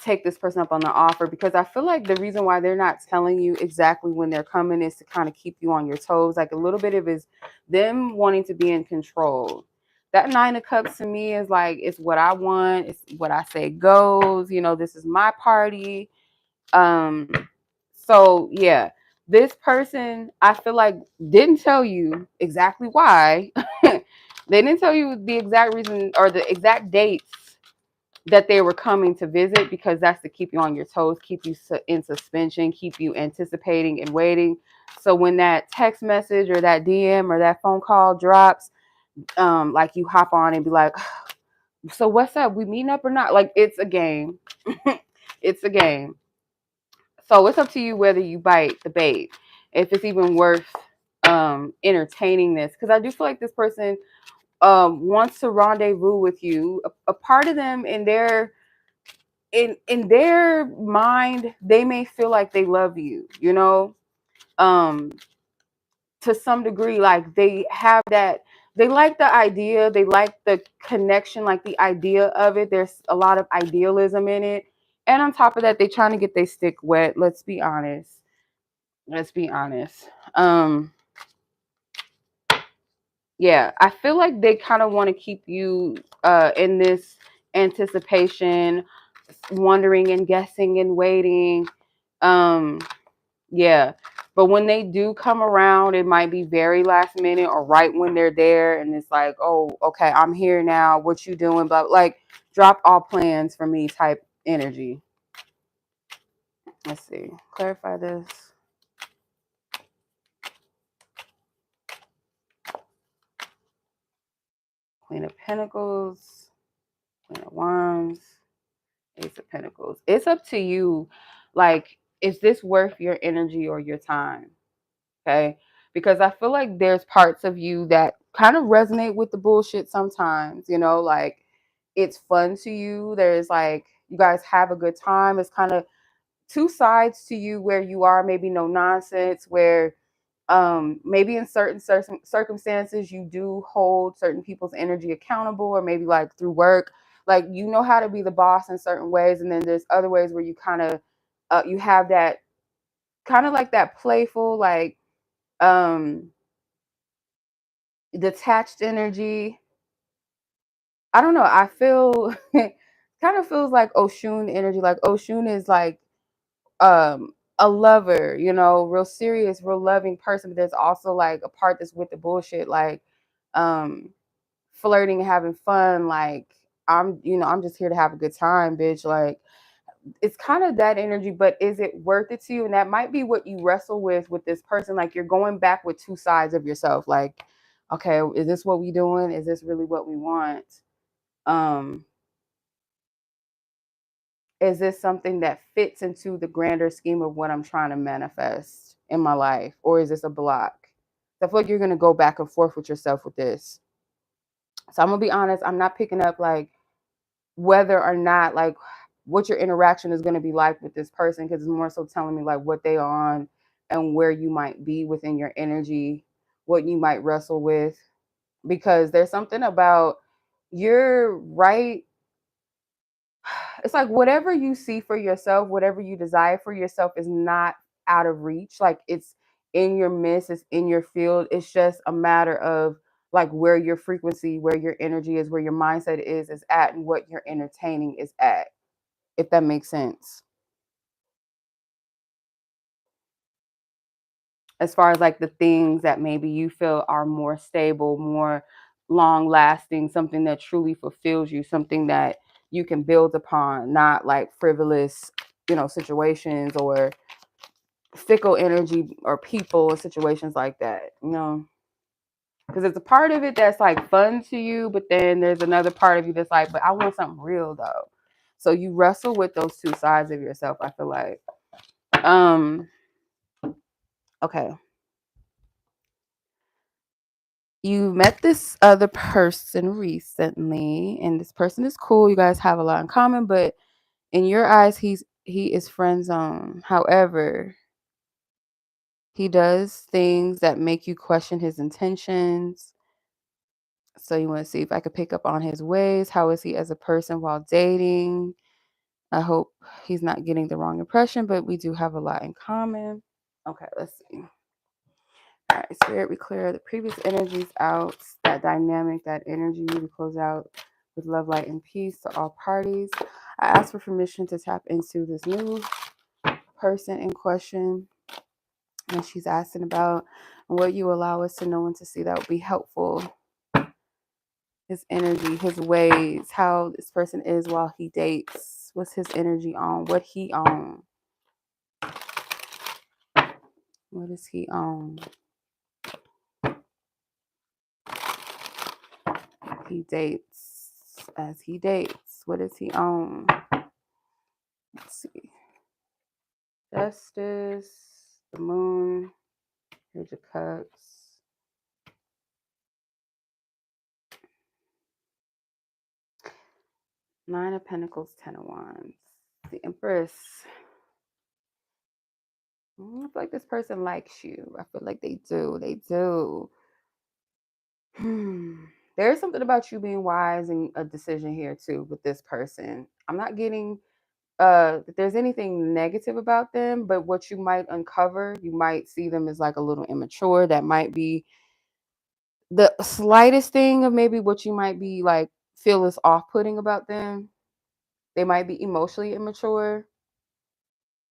take this person up on the offer, because I feel like the reason why they're not telling you exactly when they're coming is to kind of keep you on your toes. Like a little bit of is them wanting to be in control. That 9 of Cups to me is like, it's what I want. It's what I say goes. This is my party. So yeah, this person I feel like didn't tell you exactly why. They didn't tell you the exact reason or the exact dates that they were coming to visit, because that's to keep you on your toes, keep you in suspension, keep you anticipating and waiting. So when that text message or that DM or that phone call drops, like you hop on and be like, so what's up? We meeting up or not? Like, it's a game. It's a game. So it's up to you whether you bite the bait, if it's even worth entertaining this. Because I do feel like this person wants to rendezvous with you. A part of them in their mind, they may feel like they love you, to some degree. Like they have that, they like the idea, they like the connection, like the idea of it. There's a lot of idealism in it. And on top of that, they're trying to get their stick wet. Let's be honest. Yeah, I feel like they kind of want to keep you in this anticipation, wondering and guessing and waiting. Yeah, but when they do come around, it might be very last minute or right when they're there, and it's like, oh, okay, I'm here now. What you doing? But like, drop all plans for me type energy. Let's see. Clarify this. Queen of Pentacles, Queen of Wands, Ace of Pentacles. It's up to you. Like, is this worth your energy or your time? Okay. Because I feel like there's parts of you that kind of resonate with the bullshit sometimes, like it's fun to you. There's like, you guys have a good time. It's kind of two sides to you where you are maybe no nonsense, where maybe in certain circumstances you do hold certain people's energy accountable, or maybe like through work, like you know how to be the boss in certain ways, and then there's other ways where you kind of you have that kind of like that playful, like um detached energy. I don't know, I feel kind of feels like Oshun energy. Like Oshun is like a lover, real serious, real loving person, but there's also like a part that's with the bullshit, like um flirting and having fun, like I'm just here to have a good time, bitch. Like it's kind of that energy, but is it worth it to you? And that might be what you wrestle with this person. Like you're going back with two sides of yourself. Like, okay, is this what we doing? Is this really what we want? Um, is this something that fits into the grander scheme of what I'm trying to manifest in my life? Or is this a block? So I feel like you're gonna go back and forth with yourself with this. So I'm gonna be honest, I'm not picking up like whether or not like what your interaction is going to be like with this person, because it's more so telling me like what they on and where you might be within your energy, what you might wrestle with, because there's something about you're right. It's like whatever you see for yourself, whatever you desire for yourself is not out of reach. Like it's in your midst, it's in your field. It's just a matter of like where your frequency, where your energy is, where your mindset is at, and what you're entertaining is at, if that makes sense. As far as like the things that maybe you feel are more stable, more long lasting, something that truly fulfills you, something that you can build upon, not like frivolous, situations or fickle energy or people or situations like that. Because it's a part of it that's like fun to you, but then there's another part of you that's like, but I want something real though. So you wrestle with those two sides of yourself, I feel like. Okay. You met this other person recently, and this person is cool. You guys have a lot in common, but in your eyes, he is friend zone. However, he does things that make you question his intentions. So you want to see if I could pick up on his ways. How is he as a person while dating? I hope he's not getting the wrong impression, but we do have a lot in common. Okay, let's see. All right, Spirit, we clear the previous energies out, that dynamic, that energy. We close out with love, light, and peace to all parties. I ask for permission to tap into this new person in question, and she's asking about what you allow us to know and to see that would be helpful. His energy, his ways, how this person is while he dates. What's his energy on? What he on? What is he on? He dates. As he dates, what is he on? Let's see. Justice, the moon, Page of Cups. Nine of Pentacles, Ten of Wands. The Empress. I feel like this person likes you. I feel like they do. They do. There's something about you being wise in a decision here too with this person. I'm not getting if there's anything negative about them, but what you might uncover, you might see them as like a little immature. That might be the slightest thing of maybe what you might be like feel is off-putting about them. They might be emotionally immature.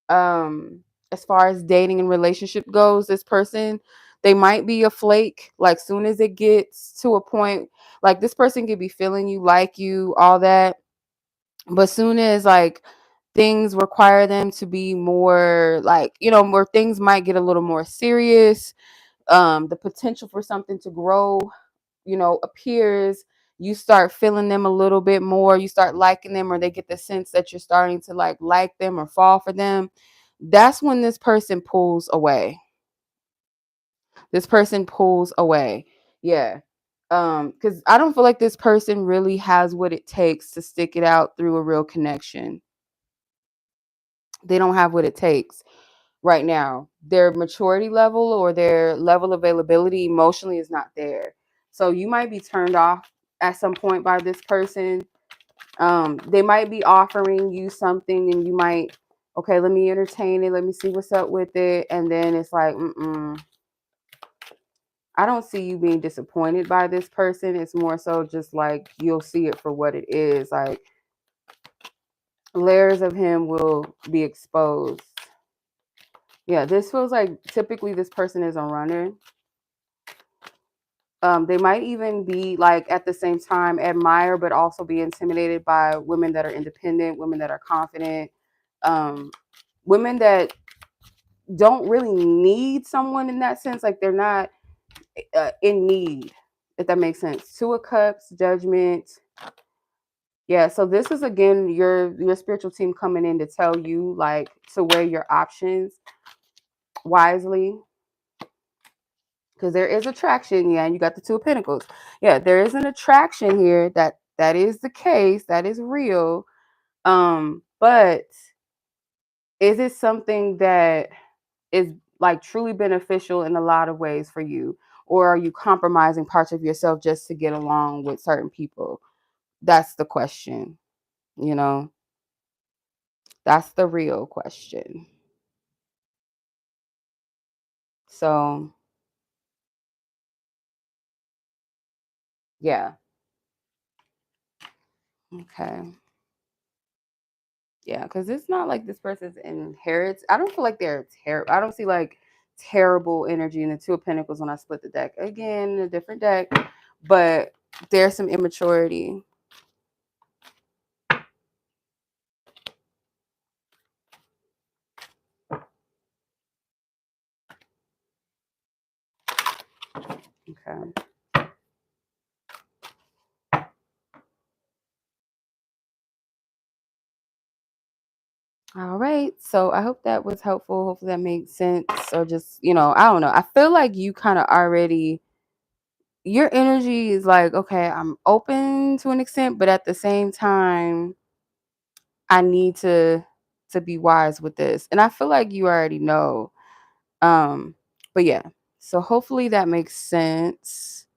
Um, as far as dating and relationship goes, this person, they might be a flake. Like soon as it gets to a point, like this person could be feeling you, like you, all that. But soon as like things require them to be more like, where things might get a little more serious, the potential for something to grow, appears, you start feeling them a little bit more, you start liking them, or they get the sense that you're starting to like them or fall for them. that's when this person pulls away. This person pulls away. Yeah. Because I don't feel like this person really has what it takes to stick it out through a real connection. They don't have what it takes right now. Their maturity level or their level of availability emotionally is not there. So you might be turned off at some point by this person. They might be offering you something and you might, okay, let me entertain it. Let me see what's up with it. And then it's like, I don't see you being disappointed by this person. It's more so just like you'll see it for what it is. Like layers of him will be exposed. Yeah, this feels like typically this person is a runner. They might even be like at the same time admire, but also be intimidated by women that are independent, women that are confident, women that don't really need someone in that sense. Like they're not in need, if that makes sense. Two of Cups, Judgment. Yeah, so this is again your spiritual team coming in to tell you like to weigh your options wisely. Because there is attraction, yeah, and you got the Two of Pentacles. Yeah, there is an attraction here that is the case, that is real. But is it something that is like truly beneficial in a lot of ways for you? Or are you compromising parts of yourself just to get along with certain people? That's the question, you know? That's the real question. So, yeah. Okay. Yeah, because it's not like this person's inherits. I don't feel like they're terrible. I don't see like terrible energy in the Two of Pentacles when I split the deck. Again, a different deck, but there's some immaturity. Okay. All right. So I hope that was helpful. Hopefully that made sense. Or just, I don't know. I feel like you kind of already, your energy is like, okay, I'm open to an extent, but at the same time, I need to be wise with this. And I feel like you already know. But yeah. So hopefully that makes sense.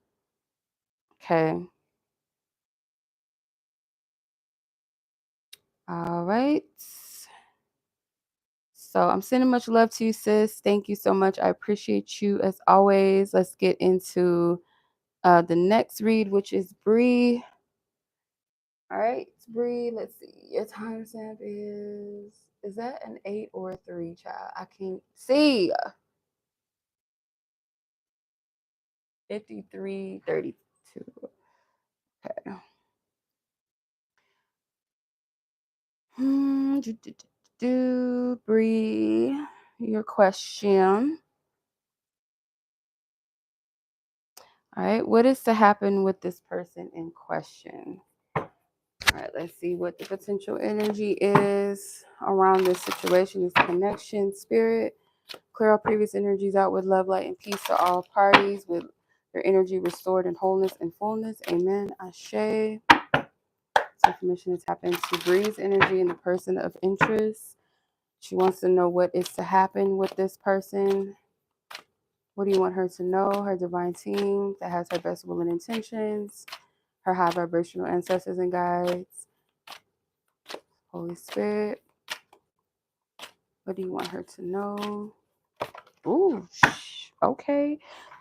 Okay. All right. So I'm sending much love to you, sis. Thank you so much. I appreciate you as always. Let's get into the next read, which is Bree. All right, Bree. Let's see. Your timestamp is that an 8 or a 3, child? I can't see. 53:32. Okay. Bree, your question. All right, what is to happen with this person in question? All right, let's see what the potential energy is around this situation, this connection, spirit. Clear all previous energies out with love, light, and peace to all parties, with their energy restored in wholeness and fullness. Amen. Ashe. So permission to tap into Bree's energy in the person of interest. She wants to know what is to happen with this person. What do you want her to know? Her divine team that has her best will and intentions, her high vibrational ancestors and guides, Holy Spirit. What do you want her to know? Ooh, okay.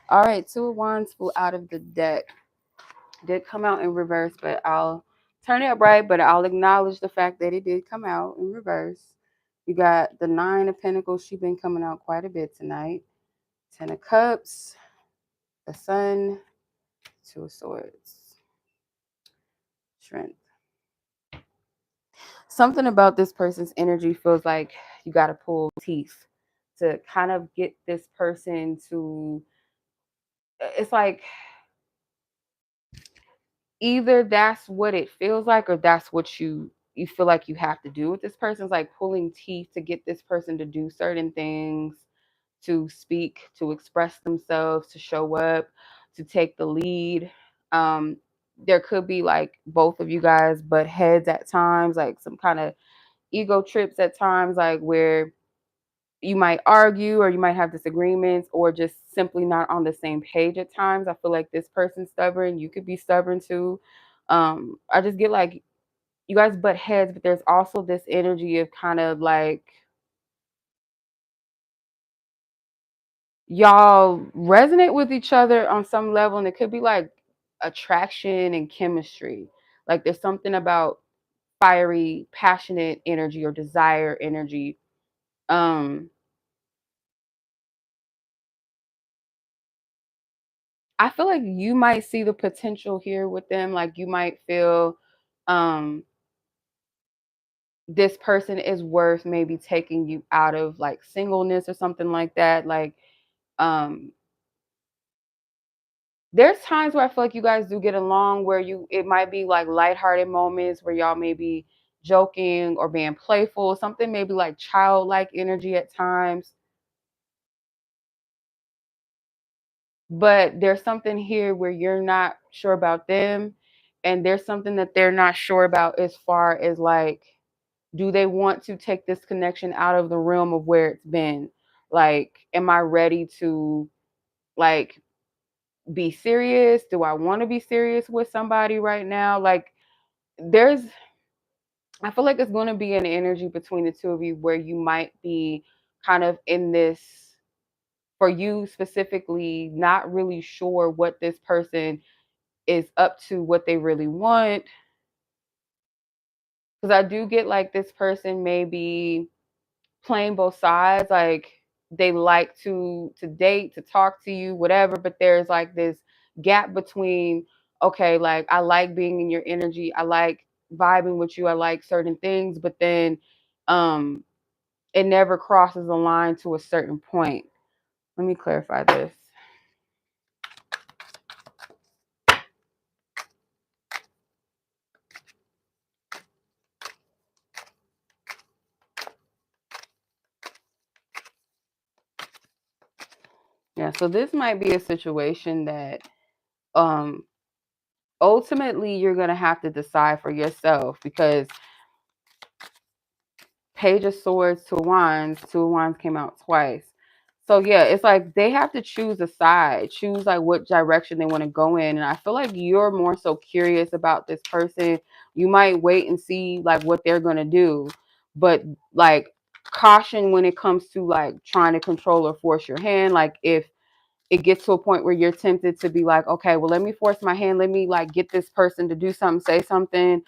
All right, Two of Wands flew out of the deck. Did come out in reverse, but I'll turn it upright, but I'll acknowledge the fact that it did come out in reverse. You got the Nine of Pentacles. She's been coming out quite a bit tonight. Ten of Cups, the Sun, Two of Swords, Strength. Something about this person's energy feels like you got to pull teeth to kind of get this person to, it's like either that's what it feels like or that's what you you feel like you have to do with this person. It's like pulling teeth to get this person to do certain things, to speak, to express themselves, to show up, to take the lead. There could be like both of you guys butt heads at times, like some kind of ego trips at times, like where you might argue or you might have disagreements or just simply not on the same page at times. I feel like this person's stubborn. You could be stubborn too. I just get like you guys butt heads, but there's also this energy of kind of like y'all resonate with each other on some level, and it could be like attraction and chemistry. Like there's something about fiery, passionate energy or desire energy. Um, I feel like you might see the potential here with them. Like you might feel um this person is worth maybe taking you out of like singleness or something like that. Like um there's times where I feel like you guys do get along where it might be like lighthearted moments where y'all may be joking or being playful, something maybe like childlike energy at times. But there's something here where you're not sure about them, and there's something that they're not sure about as far as like, do they want to take this connection out of the realm of where it's been? Like, am I ready to like be serious? Do I want to be serious with somebody right now? Like, there's I feel like it's going to be an energy between the two of you where you might be kind of in this, for you specifically, not really sure what this person is up to, what they really want. Because I do get like this person may be playing both sides. Like they like to date, to talk to you, whatever, but there's like this gap between, okay, like I like being in your energy, I like vibing with you, I like certain things, but then um it never crosses the line to a certain point. Let me clarify this. Yeah, so this might be a situation that um ultimately you're going to have to decide for yourself, because Page of Swords, Two of Wands came out twice. So yeah, it's like they have to choose a side, choose like what direction they want to go in. And I feel like you're more so curious about this person. You might wait and see like what they're gonna do, but like caution when it comes to like trying to control or force your hand. Like if it gets to a point where you're tempted to be like, okay, well, let me force my hand. Let me like get this person to do something, say something,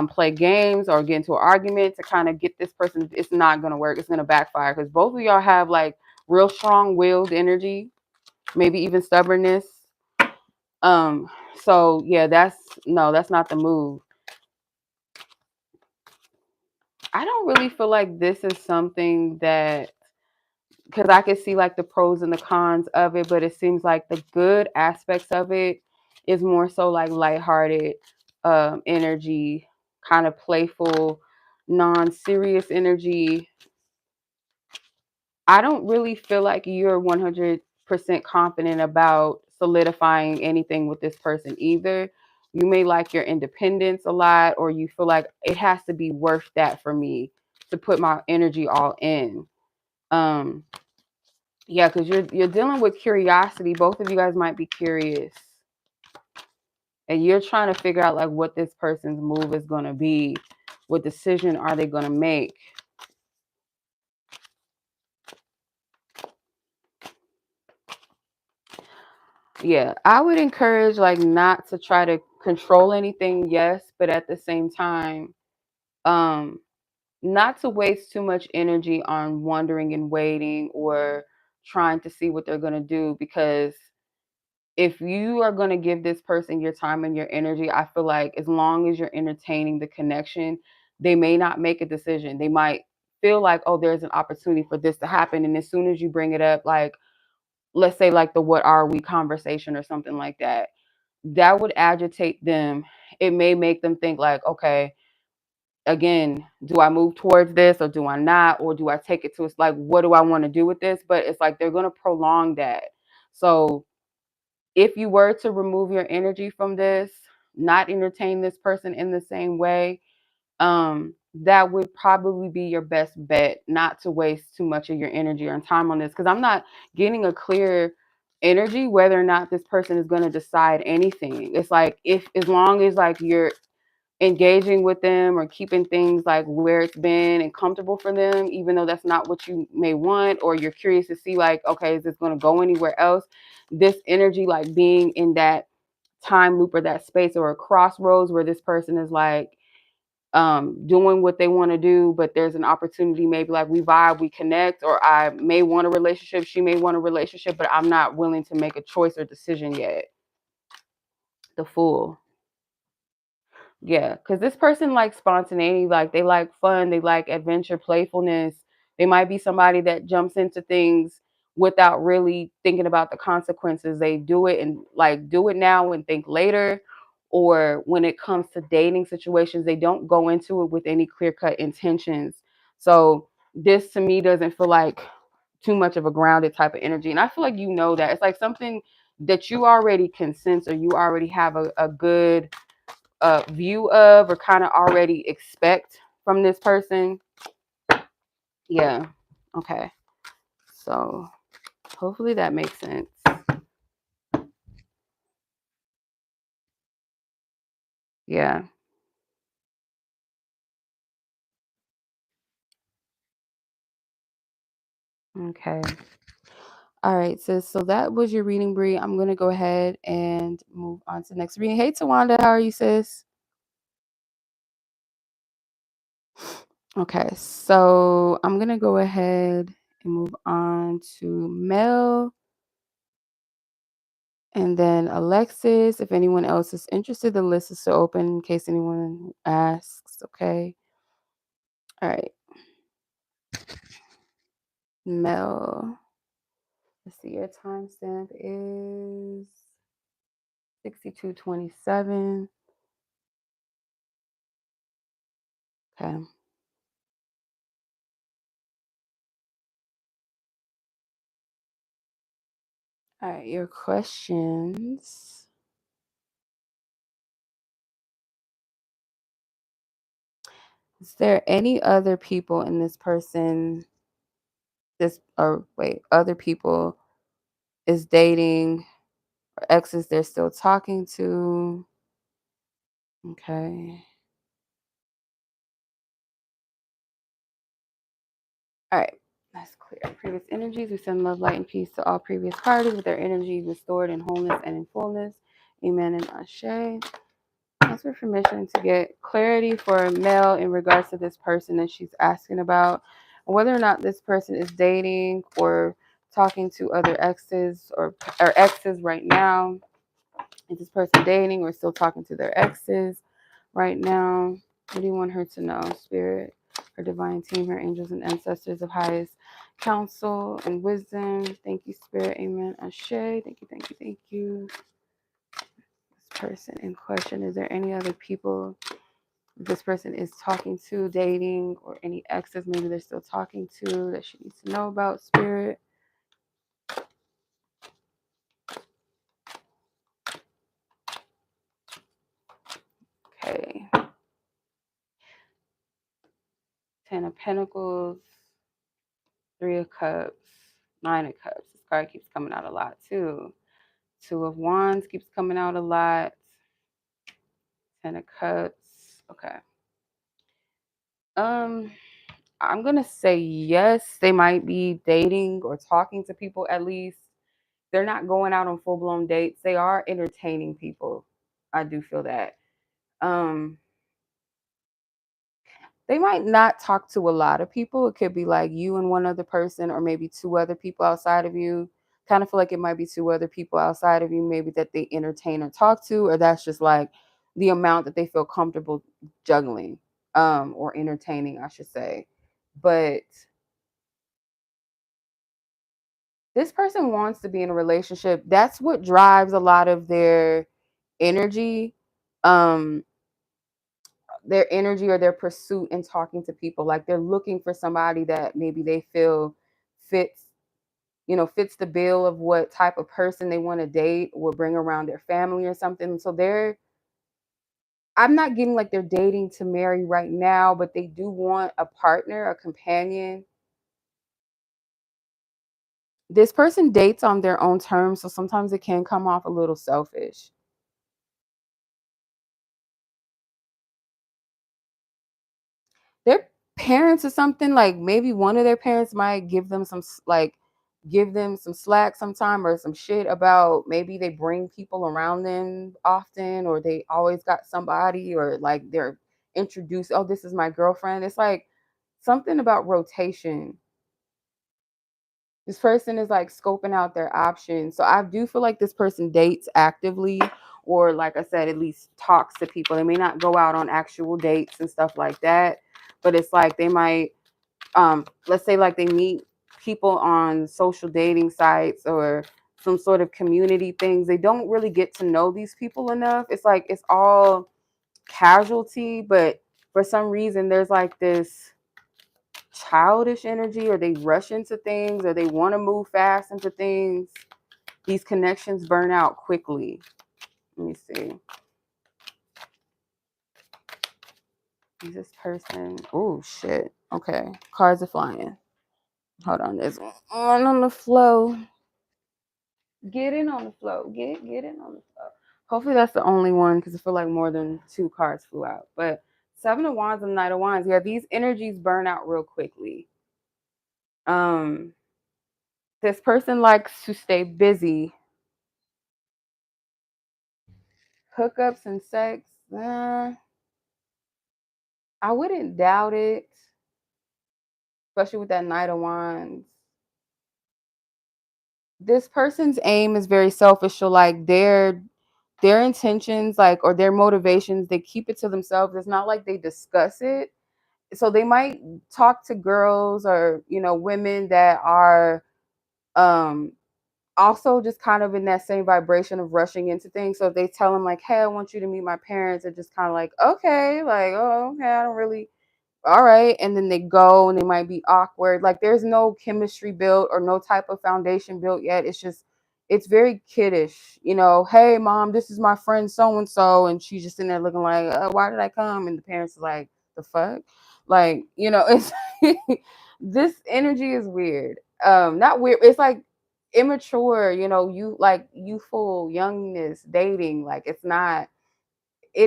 play games or get into an argument to kind of get this person. It's not going to work. It's going to backfire, because both of y'all have like real strong willed energy, maybe even stubbornness. So yeah, that's not the move. I don't really feel like this is something that, because I could see like the pros and the cons of it, but it seems like the good aspects of it is more so like lighthearted energy, kind of playful, non-serious energy. I don't really feel like you're 100% confident about solidifying anything with this person either. You may like your independence a lot, or you feel like it has to be worth that for me to put my energy all in. Um, Yeah, because you're dealing with curiosity. Both of you guys might be curious, and you're trying to figure out like what this person's move is going to be. What decision are they going to make? Yeah, I would encourage like not to try to control anything, yes, but at the same time, um, not to waste too much energy on wondering and waiting or trying to see what they're going to do, because if you are going to give this person your time and your energy, I feel like as long as you're entertaining the connection, they may not make a decision. They might feel like, oh, there's an opportunity for this to happen. And as soon as you bring it up, like, let's say, like the what are we conversation or something like that, that would agitate them. It may make them think, like, okay, again, do I move towards this or do I not? Or do I take it to, it's like, what do I want to do with this? But it's like they're going to prolong that. So if you were to remove your energy from this, not entertain this person in the same way, that would probably be your best bet, not to waste too much of your energy and time on this, because I'm not getting a clear energy whether or not this person is going to decide anything. It's like, if as long as like you're engaging with them or keeping things like where it's been and comfortable for them, even though that's not what you may want, or you're curious to see like, okay, is this going to go anywhere else? This energy, like being in that time loop or that space or a crossroads where this person is like doing what they want to do, but there's an opportunity, maybe like we vibe, we connect, or I may want a relationship, she may want a relationship, but I'm not willing to make a choice or decision yet. The Fool. Yeah, because this person likes spontaneity, like they like fun, they like adventure, playfulness. They might be somebody that jumps into things without really thinking about the consequences. They do it and like do it now and think later. Or when it comes to dating situations, they don't go into it with any clear-cut intentions. So this to me doesn't feel like too much of a grounded type of energy. And I feel like that. It's like something that you already can sense, or you already have a good view of, or kind of already expect from this person. Yeah. Okay. So hopefully that makes sense. Yeah. Okay. All right, sis. So that was your reading, Bree. I'm gonna go ahead and move on to the next reading. Hey, Tawanda, how are you, sis? Okay, so I'm gonna go ahead and move on to Mel, and then Alexis. If anyone else is interested, the list is still open in case anyone asks. Okay. All right. Mel. Let's see, your timestamp is 6227. Okay. All right, your questions. Is there any other people in this person, other people is dating or exes they're still talking to? Okay. All right. That's clear. Previous energies, we send love, light, and peace to all previous parties with their energies restored in wholeness and in fullness. Amen and ashe. Ask for permission to get clarity for Mel in regards to this person that she's asking about, whether or not this person is dating or talking to other exes or exes right now. Is this person dating or still talking to their exes right now? What do you want her to know? Spirit, her divine team, her angels and ancestors of highest counsel and wisdom. Thank you, Spirit. Amen. Ashe. Thank you, thank you, thank you. This person in question, is there any other people this person is talking to, dating, or any exes maybe they're still talking to that she needs to know about, Spirit? Okay. 10 of Pentacles, 3 of Cups, 9 of Cups. This card keeps coming out a lot too. 2 of Wands keeps coming out a lot. 10 of Cups. Okay. I'm gonna say yes, they might be dating or talking to people at least. They're not going out on full-blown dates. They are entertaining people. I do feel that. Um, they might not talk to a lot of people. It could be like you and one other person, or maybe 2 other people outside of you. Kind of feel like it might be 2 other people outside of you, maybe that they entertain or talk to, or that's just like the amount that they feel comfortable juggling, or entertaining, I should say. But this person wants to be in a relationship. That's what drives a lot of their energy. Um, their energy or their pursuit in talking to people. Like they're looking for somebody that maybe they feel fits, fits the bill of what type of person they want to date or bring around their family or something. So I'm not getting like they're dating to marry right now, but they do want a partner, a companion. This person dates on their own terms, so sometimes it can come off a little selfish. Their parents or something, like maybe one of their parents might give them give them some slack sometime or some shit about maybe they bring people around them often or they always got somebody or like they're introduced, oh, this is my girlfriend. It's like something about rotation. This person is like scoping out their options. So I do feel like this person dates actively, or like I said, at least talks to people. They may not go out on actual dates and stuff like that, but it's like they might, let's say like they meet people on social dating sites or some sort of community things. They don't really get to know these people enough. It's like it's all casualty, but for some reason there's like this childish energy, or they rush into things, or they want to move fast into things. These connections burn out quickly. Let me see. Is this person? Oh shit. Okay. Cards are flying. Hold on. There's one on the flow. Get in on the flow. Get in on the flow. Hopefully that's the only one, because I feel like more than 2 cards flew out. But Seven of Wands and Knight of Wands. Yeah, these energies burn out real quickly. This person likes to stay busy. Hookups and sex. I wouldn't doubt it, especially with that Knight of Wands. This person's aim is very selfish. So like their intentions, like, or their motivations, they keep it to themselves. It's not like they discuss it. So they might talk to girls or, women that are um also just kind of in that same vibration of rushing into things. So if they tell them like, hey, I want you to meet my parents, they're just kind of like, okay, like, oh, okay, I don't really, all right. And then they go and they might be awkward. Like there's no chemistry built or no type of foundation built yet. It's just, it's very kiddish, hey mom, this is my friend so and so, and she's just in there looking like, why did I come? And the parents are like, the fuck, like, it's this energy is weird. Not weird, it's like immature, you like youthful youngness dating. Like it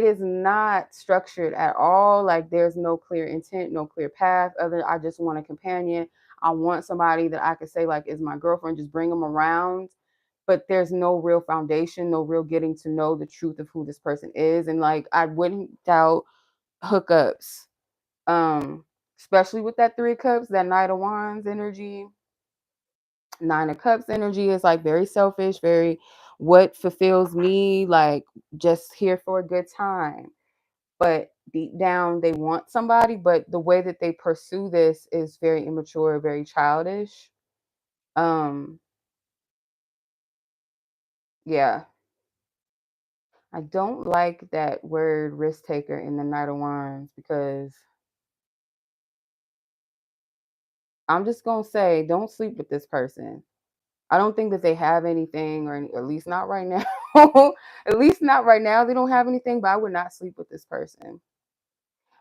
is not structured at all. Like there's no clear intent, no clear path. I just want a companion. I want somebody that I could say like is my girlfriend, just bring them around. But there's no real foundation, no real getting to know the truth of who this person is. And like I wouldn't doubt hookups. Especially with that 3 of Cups, that Knight of Wands energy. 9 of Cups energy is like very selfish, very what fulfills me, like just here for a good time. But deep down they want somebody, but the way that they pursue this is very immature, very childish. um yeah, I don't like that word risk taker in the Knight of Wands, because I'm just gonna say, don't sleep with this person. I don't think that they have anything, or at least not right now. At least not right now, they don't have anything, but I would not sleep with this person.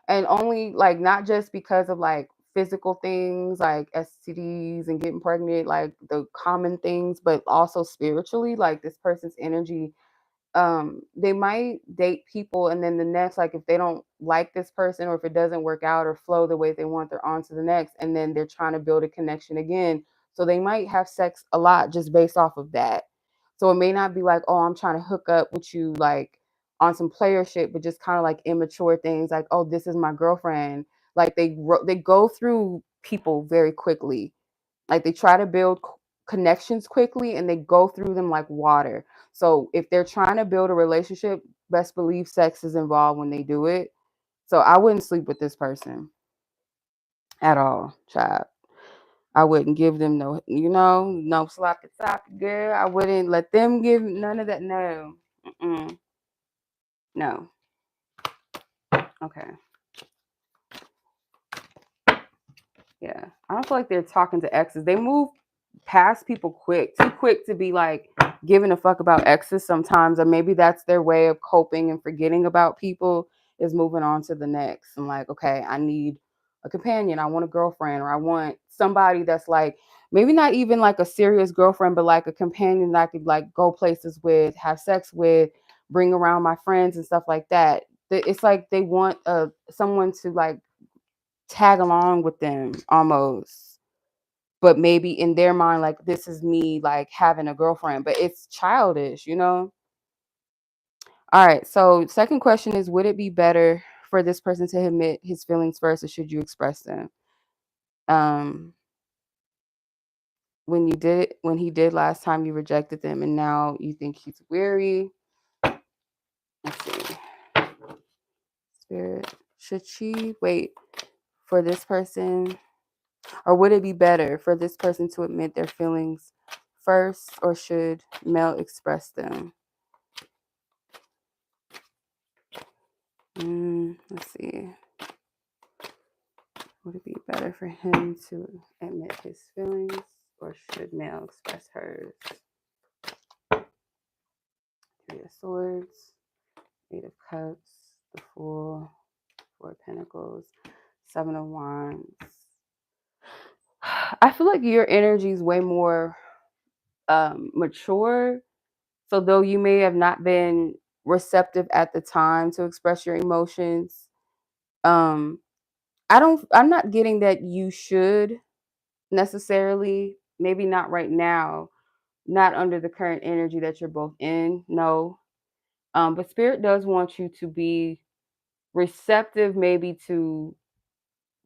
And only like not just because of like physical things like STDs and getting pregnant, like the common things, but also spiritually, like this person's energy. They might date people, and then the next, like if they don't like this person, or if it doesn't work out or flow the way they want, they're on to the next, and then they're trying to build a connection again. So they might have sex a lot just based off of that. So it may not be like, oh, I'm trying to hook up with you like on some player shit, but just kind of like immature things like, oh, this is my girlfriend. Like they go through people very quickly. Like they try to build connections quickly, and they go through them like water. So if they're trying to build a relationship, best believe sex is involved when they do it. So I wouldn't sleep with this person at all, child. I wouldn't give them no sloppy toppy, girl. I wouldn't let them give none of that. No. Mm-mm. No. Okay. Yeah, I don't feel like they're talking to exes. They move past people quick, too quick to be like giving a fuck about exes sometimes, or maybe that's their way of coping and forgetting about people, is moving on to the next. And like, okay, I need a companion, I want a girlfriend, or I want somebody that's like maybe not even like a serious girlfriend, but like a companion that I could like go places with, have sex with, bring around my friends and stuff like that. It's like they want someone to like tag along with them almost, but maybe in their mind like this is me like having a girlfriend, but it's childish, you know. All right, so second question is, would it be better for this person to admit his feelings first, or should you express them? um when he did last time, you rejected them and now you think he's weary. Let's see. Spirit, should she wait for this person, or would it be better for this person to admit their feelings first, or should Mel express them? Let's see. Would it be better for him to admit his feelings, or should Mel express hers? Three of Swords, Eight of Cups, the Fool, Four of Pentacles, Seven of Wands. I feel like your energy is way more mature. So though you may have not been receptive at the time to express your emotions, um, I'm not getting that you should necessarily, maybe not right now, not under the current energy that you're both in. No. But Spirit does want you to be receptive, maybe to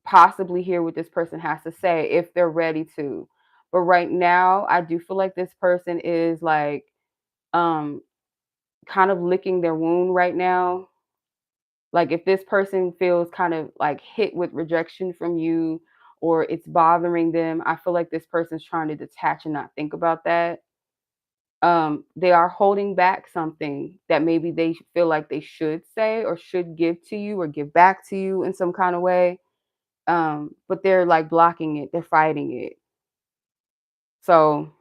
possibly hear what this person has to say if they're ready to. But right now, I do feel like this person is like um kind of licking their wound right now. Like if this person feels kind of like hit with rejection from you, or it's bothering them, I feel like this person's trying to detach and not think about that. They are holding back something that maybe they feel like they should say or should give to you or give back to you in some kind of way. But they're like blocking it, they're fighting it. So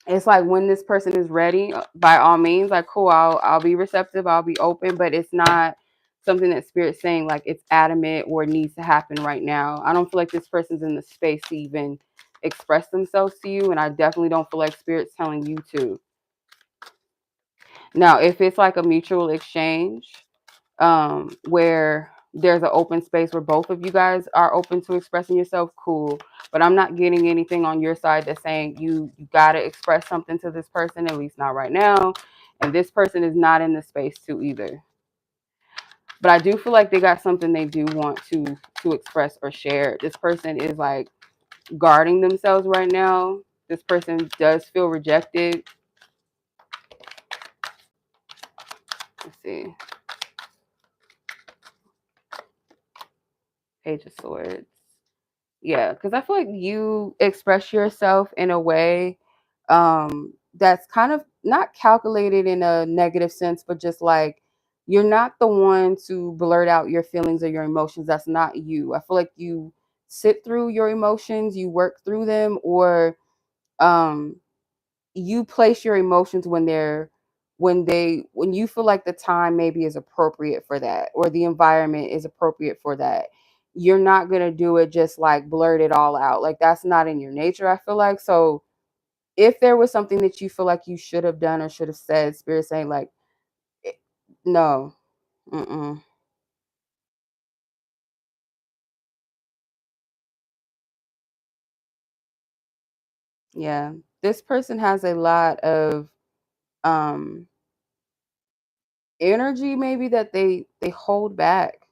it's like when this person is ready, by all means, like cool, I'll be receptive, I'll be open, but it's not something that Spirit's saying like it's adamant or it needs to happen right now. I don't feel like this person's in the space to even express themselves to you, and I definitely don't feel like Spirit's telling you to. Now, if it's like a mutual exchange, where there's an open space where both of you guys are open to expressing yourself, cool. But I'm not getting anything on your side that's saying you gotta express something to this person, at least not right now. And this person is not in the space to either. But I do feel like they got something they do want to express or share. This person is like guarding themselves right now. This person does feel rejected. Let's see. Page of Swords. Yeah, because I feel like you express yourself in a way that's kind of not calculated in a negative sense, but just like you're not the one to blurt out your feelings or your emotions. That's not you. I feel like you sit through your emotions, you work through them, or um, you place your emotions when you feel like the time maybe is appropriate for that, or the environment is appropriate for that. You're not going to do it just like blurt it all out. Like that's not in your nature, I feel like. So if there was something that you feel like you should have done or should have said, Spirit saying like eh, no. Mm-mm. Yeah, this person has a lot of um energy maybe that they hold back.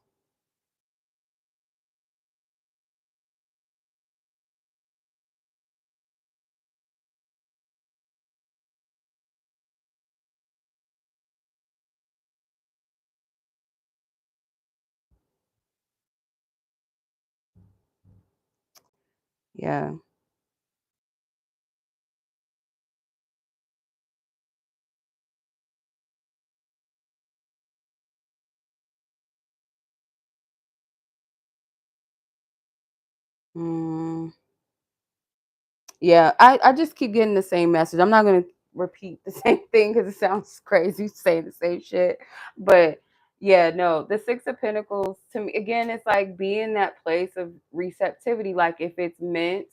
Yeah. Mm. Yeah, I just keep getting the same message. I'm not gonna repeat the same thing because it sounds crazy saying the same shit. But yeah, no, the Six of Pentacles to me again, it's like being that place of receptivity. Like if it's meant,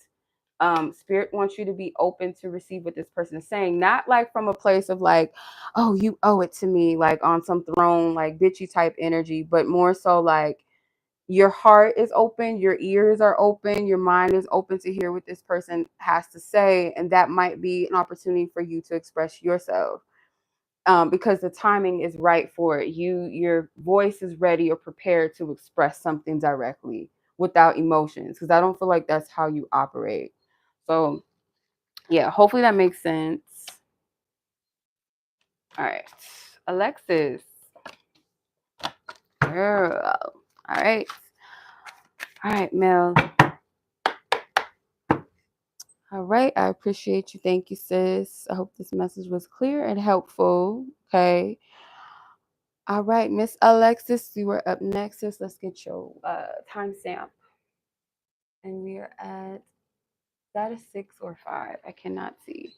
spirit wants you to be open to receive what this person is saying, not like from a place of like, oh, you owe it to me, like on some throne, like bitchy type energy, but more so like your heart is open, your ears are open, your mind is open to hear what this person has to say, and that might be an opportunity for you to express yourself, because the timing is right for it. Your voice is ready or prepared to express something directly without emotions, because I don't feel like that's how you operate. So yeah, hopefully that makes sense. All right, Alexis, girl. All right, Mel. All right, I appreciate you. Thank you, sis. I hope this message was clear and helpful. Okay. All right, Miss Alexis, you are up next. Sis, let's get your timestamp. And we are at, that is 6 or 5? I cannot see.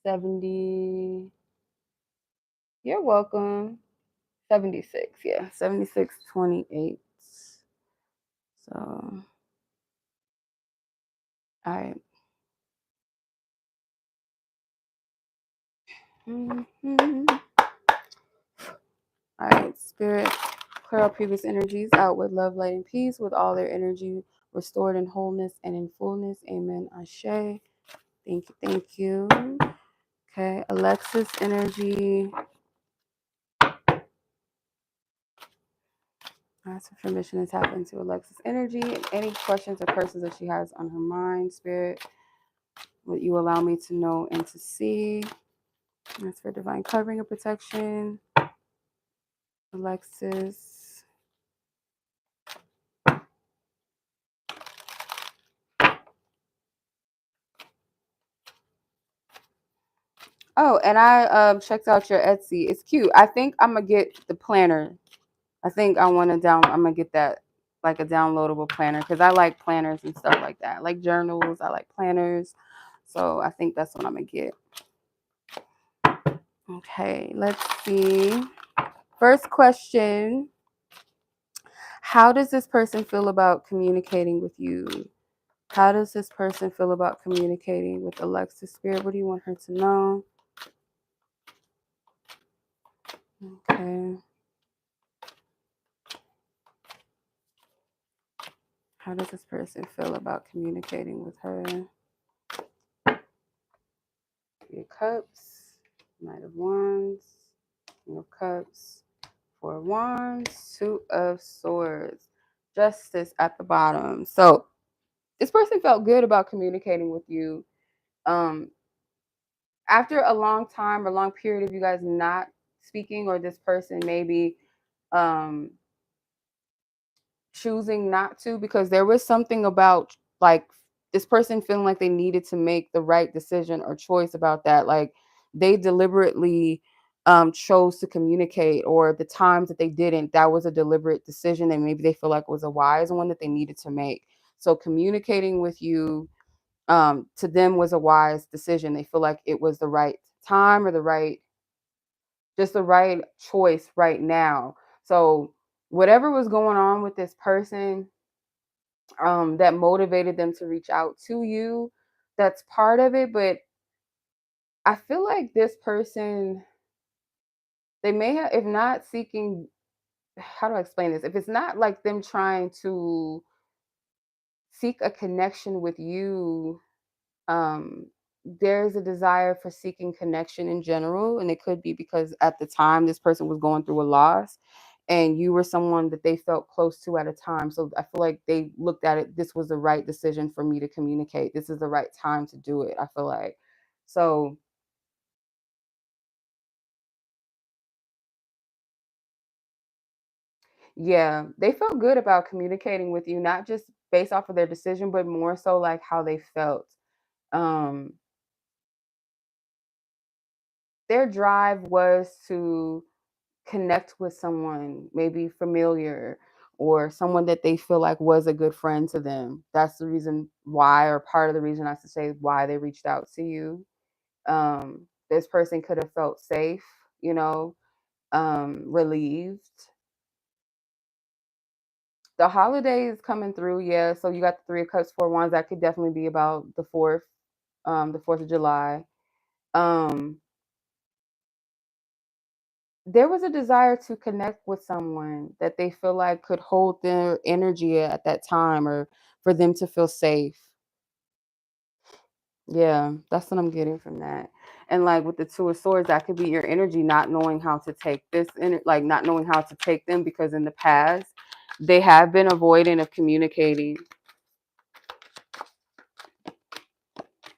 70. You're welcome. 76. Yeah, 76:28. So, all right. Mm-hmm. All right, Spirit, clear out previous energies out with love, light, and peace, with all their energy restored in wholeness and in fullness. Amen. Ashe. Thank you. Thank you. Okay, Alexis energy. Ask for permission to tap into Alexis energy and any questions or persons that she has on her mind. Spirit, would you allow me to know and to see? Ask for divine covering and protection. Alexis. Oh, and I checked out your Etsy. It's cute. I think I'm gonna get the planner. I think I'm gonna get that, like a downloadable planner, because I like planners and stuff like that. I like journals. I like planners. So I think that's what I'm gonna get. Okay, let's see. First question. How does this person feel about communicating with you? How does this person feel about communicating with Alexis? Spirit, what do you want her to know? Okay. How does this person feel about communicating with her? 3 of Cups, Knight of Wands, King of Cups, 4 of Wands, 2 of Swords, Justice at the bottom. So this person felt good about communicating with you. After a long time or long period of you guys not speaking, or this person maybe um, choosing not to, because there was something about like this person feeling like they needed to make the right decision or choice about that. Like they deliberately chose to communicate, or the times that they didn't, that was a deliberate decision, and maybe they feel like it was a wise one that they needed to make. So communicating with you to them was a wise decision. They feel like it was the right time, or just the right choice right now. So whatever was going on with this person that motivated them to reach out to you, that's part of it. But I feel like this person, they may have, if not seeking, how do I explain this? If it's not like them trying to seek a connection with you, um there's a desire for seeking connection in general, and it could be because at the time this person was going through a loss, and you were someone that they felt close to at a time. So I feel like they looked at it, this was the right decision for me to communicate, this is the right time to do it, I feel like. So yeah, they felt good about communicating with you, not just based off of their decision, but more so like how they felt. um their drive was to connect with someone, maybe familiar, or someone that they feel like was a good friend to them. That's the reason why, or part of the reason I should say why they reached out to you. This person could have felt safe, relieved. The holidays coming through, yeah. So you got the Three of Cups, Four of Wands. That could definitely be about the 4th of July. Um, there was a desire to connect with someone that they feel like could hold their energy at that time, or for them to feel safe. Yeah, that's what I'm getting from that. And like with the Two of Swords, that could be your energy not knowing how to take this in, like not knowing how to take them, because in the past they have been avoidant of communicating.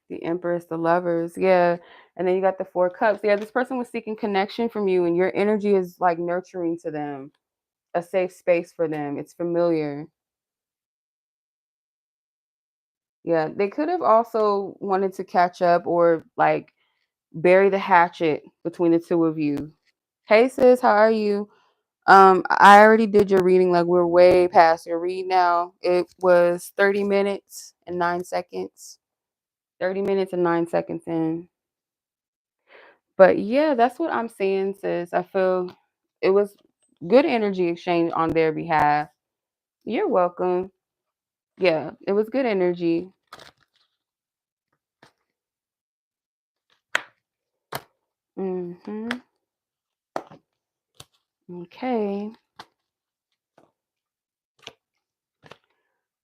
The Empress, the Lovers, yeah. And then you got the Four of Cups. Yeah, this person was seeking connection from you, and your energy is like nurturing to them, a safe space for them. It's familiar. Yeah, they could have also wanted to catch up, or like bury the hatchet between the two of you. Hey sis, how are you? I already did your reading. Like, we're way past your read now. It was 30 minutes and 9 seconds. 30 minutes and 9 seconds in. But yeah, that's what I'm saying, sis. I feel it was good energy exchange on their behalf. You're welcome. Yeah, it was good energy. Mm-hmm. Okay.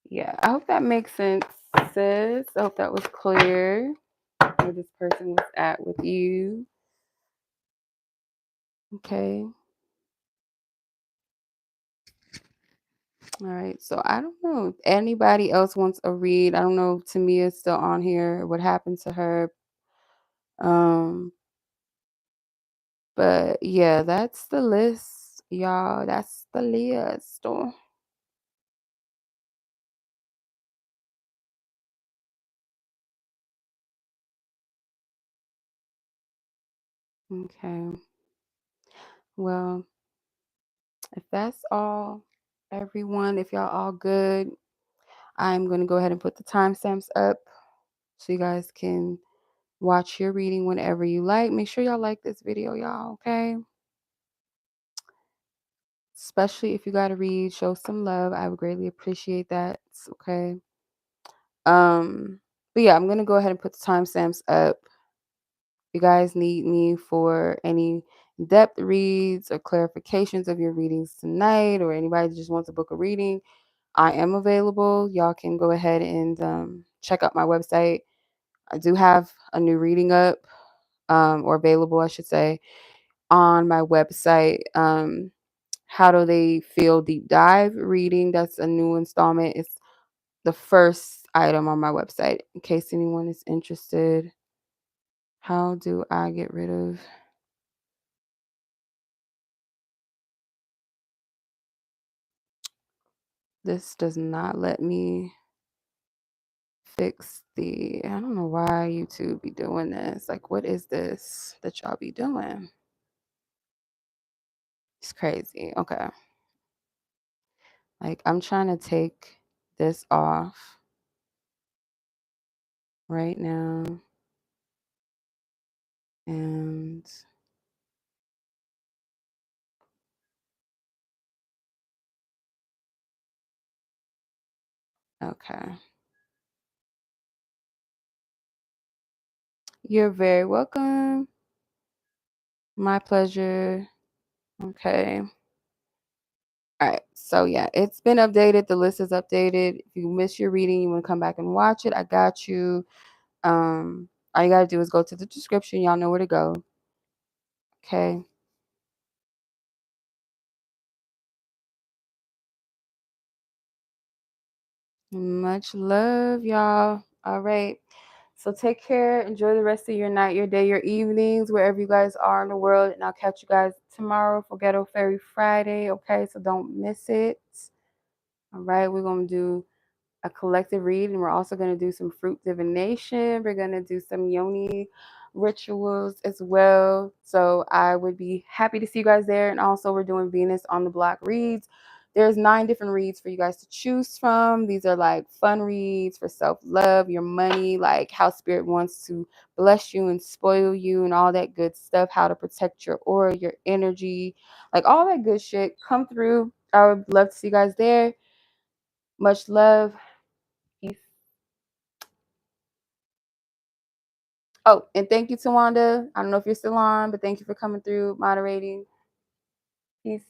Yeah, I hope that makes sense, sis. I hope that was clear where this person was at with you. Okay. All right. So I don't know if anybody else wants a read. I don't know if Tamia's still on here. What happened to her? Um, but yeah, that's the list, y'all. That's the list. Oh, okay. Well, if that's all, everyone, if y'all all good, I'm gonna go ahead and put the timestamps up so you guys can watch your reading whenever you like. Make sure y'all like this video, y'all, okay? Especially if you got to read, show some love. I would greatly appreciate that. Okay. But yeah, I'm gonna go ahead and put the timestamps up. If you guys need me for any depth reads or clarifications of your readings tonight, or anybody that just wants to book a reading, I am available. Y'all can go ahead and check out my website. I do have a new reading up, or available, I should say, on my website. How do they feel deep dive reading? That's a new installment. It's the first item on my website, in case anyone is interested. How do I get rid of this? Does not let me fix the, I don't know why YouTube be doing this. Like, what is this that y'all be doing? It's crazy. Okay. Like, I'm trying to take this off right now. And okay. You're very welcome. My pleasure. Okay. All right. So yeah, it's been updated. The list is updated. If you miss your reading, you want to come back and watch it, I got you. All you gotta do is go to the description. Y'all know where to go. Okay. Much love, y'all. All right. So take care. Enjoy the rest of your night, your day, your evenings, wherever you guys are in the world. And I'll catch you guys tomorrow for Ghetto Fairy Friday. Okay. So don't miss it. All right. We're gonna do a collective read, and we're also going to do some fruit divination. We're going to do some yoni rituals as well. So I would be happy to see you guys there. And also, we're doing Venus on the Block reads. There's 9 different reads for you guys to choose from. These are like fun reads for self-love, your money, like how spirit wants to bless you and spoil you and all that good stuff, how to protect your aura, your energy, like all that good shit. Come through. I would love to see you guys there. Much love. Peace. Oh, and thank you to Wanda. I don't know if you're still on, but thank you for coming through, moderating. Peace.